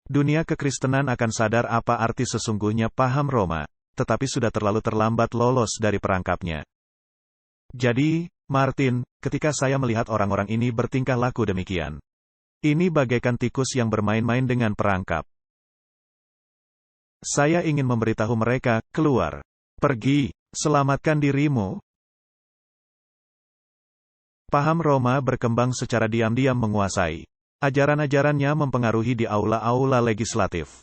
Dunia kekristenan akan sadar apa arti sesungguhnya paham Roma, tetapi sudah terlalu terlambat lolos dari perangkapnya. Jadi, Martin, ketika saya melihat orang-orang ini bertingkah laku demikian, ini bagaikan tikus yang bermain-main dengan perangkap. Saya ingin memberitahu mereka, keluar. Pergi, selamatkan dirimu. Paham Roma berkembang secara diam-diam menguasai. Ajaran-ajarannya mempengaruhi di aula-aula legislatif.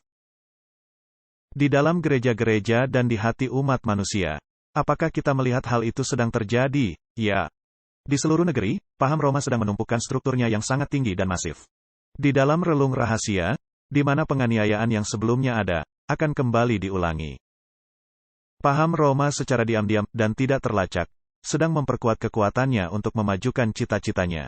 Di dalam gereja-gereja dan di hati umat manusia. Apakah kita melihat hal itu sedang terjadi? Ya. Di seluruh negeri, paham Roma sedang menumpukan strukturnya yang sangat tinggi dan masif. Di dalam relung rahasia, di mana penganiayaan yang sebelumnya ada, akan kembali diulangi. Paham Roma secara diam-diam dan tidak terlacak, sedang memperkuat kekuatannya untuk memajukan cita-citanya.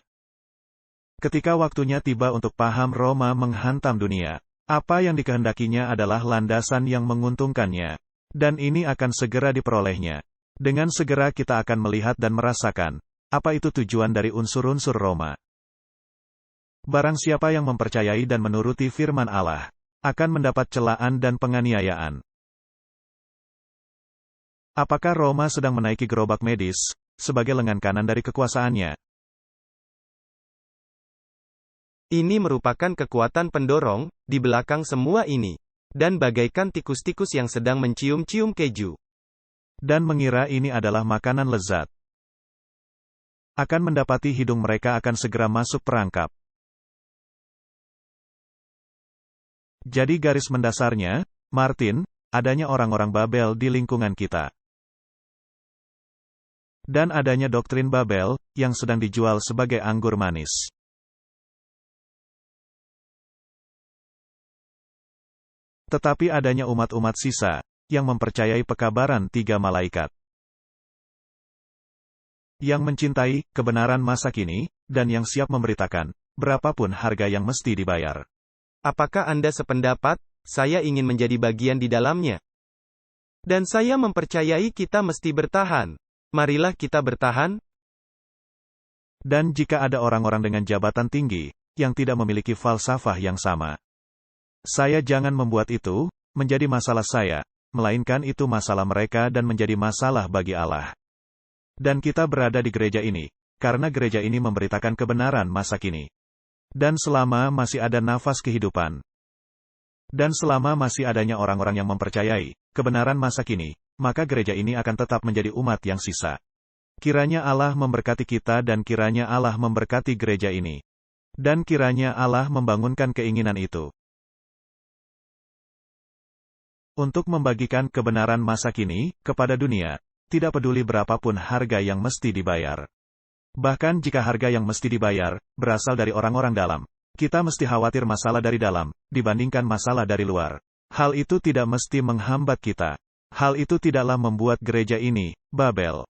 Ketika waktunya tiba untuk paham Roma menghantam dunia, apa yang dikehendakinya adalah landasan yang menguntungkannya. Dan ini akan segera diperolehnya. Dengan segera kita akan melihat dan merasakan, apa itu tujuan dari unsur-unsur Roma. Barang siapa yang mempercayai dan menuruti firman Allah, akan mendapat celaan dan penganiayaan. Apakah Roma sedang menaiki gerobak medis, sebagai lengan kanan dari kekuasaannya? Ini merupakan kekuatan pendorong, di belakang semua ini. Dan bagaikan tikus-tikus yang sedang mencium-cium keju. Dan mengira ini adalah makanan lezat. Akan mendapati hidung mereka akan segera masuk perangkap. Jadi garis mendasarnya, Martin, adanya orang-orang Babel di lingkungan kita. Dan adanya doktrin Babel, yang sedang dijual sebagai anggur manis. Tetapi adanya umat-umat sisa, yang mempercayai pekabaran 3 malaikat. Yang mencintai kebenaran masa kini, dan yang siap memberitakan, berapapun harga yang mesti dibayar. Apakah Anda sependapat? Saya ingin menjadi bagian di dalamnya. Dan saya mempercayai kita mesti bertahan. Marilah kita bertahan. Dan jika ada orang-orang dengan jabatan tinggi, yang tidak memiliki falsafah yang sama, saya jangan membuat itu menjadi masalah saya, melainkan itu masalah mereka dan menjadi masalah bagi Allah. Dan kita berada di gereja ini, karena gereja ini memberitakan kebenaran masa kini. Dan selama masih ada nafas kehidupan, dan selama masih adanya orang-orang yang mempercayai kebenaran masa kini, maka gereja ini akan tetap menjadi umat yang sisa. Kiranya Allah memberkati kita dan kiranya Allah memberkati gereja ini. Dan kiranya Allah membangunkan keinginan itu. Untuk membagikan kebenaran masa kini kepada dunia, tidak peduli berapapun harga yang mesti dibayar. Bahkan jika harga yang mesti dibayar berasal dari orang-orang dalam, kita mesti khawatir masalah dari dalam, dibandingkan masalah dari luar. Hal itu tidak mesti menghambat kita. Hal itu tidaklah membuat gereja ini Babel.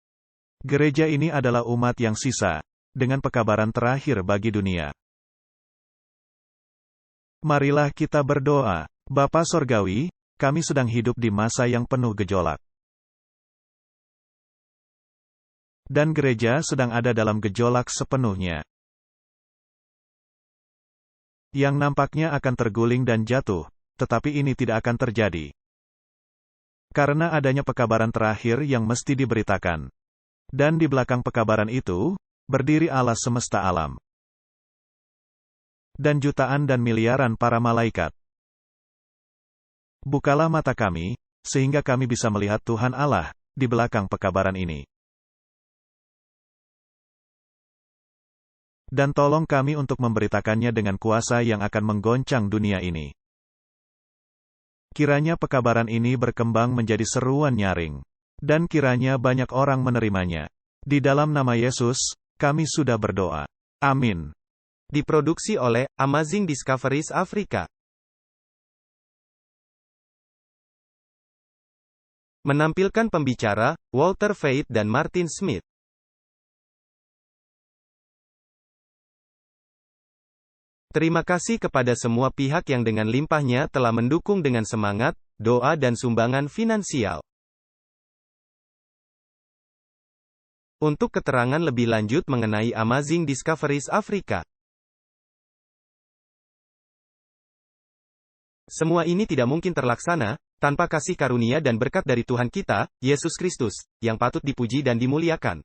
Gereja ini adalah umat yang sisa, dengan pekabaran terakhir bagi dunia. Marilah kita berdoa. Bapa Sorgawi, kami sedang hidup di masa yang penuh gejolak. Dan gereja sedang ada dalam gejolak sepenuhnya. Yang nampaknya akan terguling dan jatuh, tetapi ini tidak akan terjadi. Karena adanya pekabaran terakhir yang mesti diberitakan. Dan di belakang pekabaran itu, berdiri Allah semesta alam. Dan jutaan dan miliaran para malaikat. Bukalah mata kami, sehingga kami bisa melihat Tuhan Allah, di belakang pekabaran ini. Dan tolong kami untuk memberitakannya dengan kuasa yang akan menggoncang dunia ini. Kiranya pekabaran ini berkembang menjadi seruan nyaring. Dan kiranya banyak orang menerimanya. Di dalam nama Yesus, kami sudah berdoa. Amin. Diproduksi oleh Amazing Discoveries Afrika. Menampilkan pembicara, Walter Veit dan Martin Smith. Terima kasih kepada semua pihak yang dengan limpahnya telah mendukung dengan semangat, doa dan sumbangan finansial. Untuk keterangan lebih lanjut mengenai Amazing Discoveries Afrika, semua ini tidak mungkin terlaksana tanpa kasih karunia dan berkat dari Tuhan kita, Yesus Kristus, yang patut dipuji dan dimuliakan.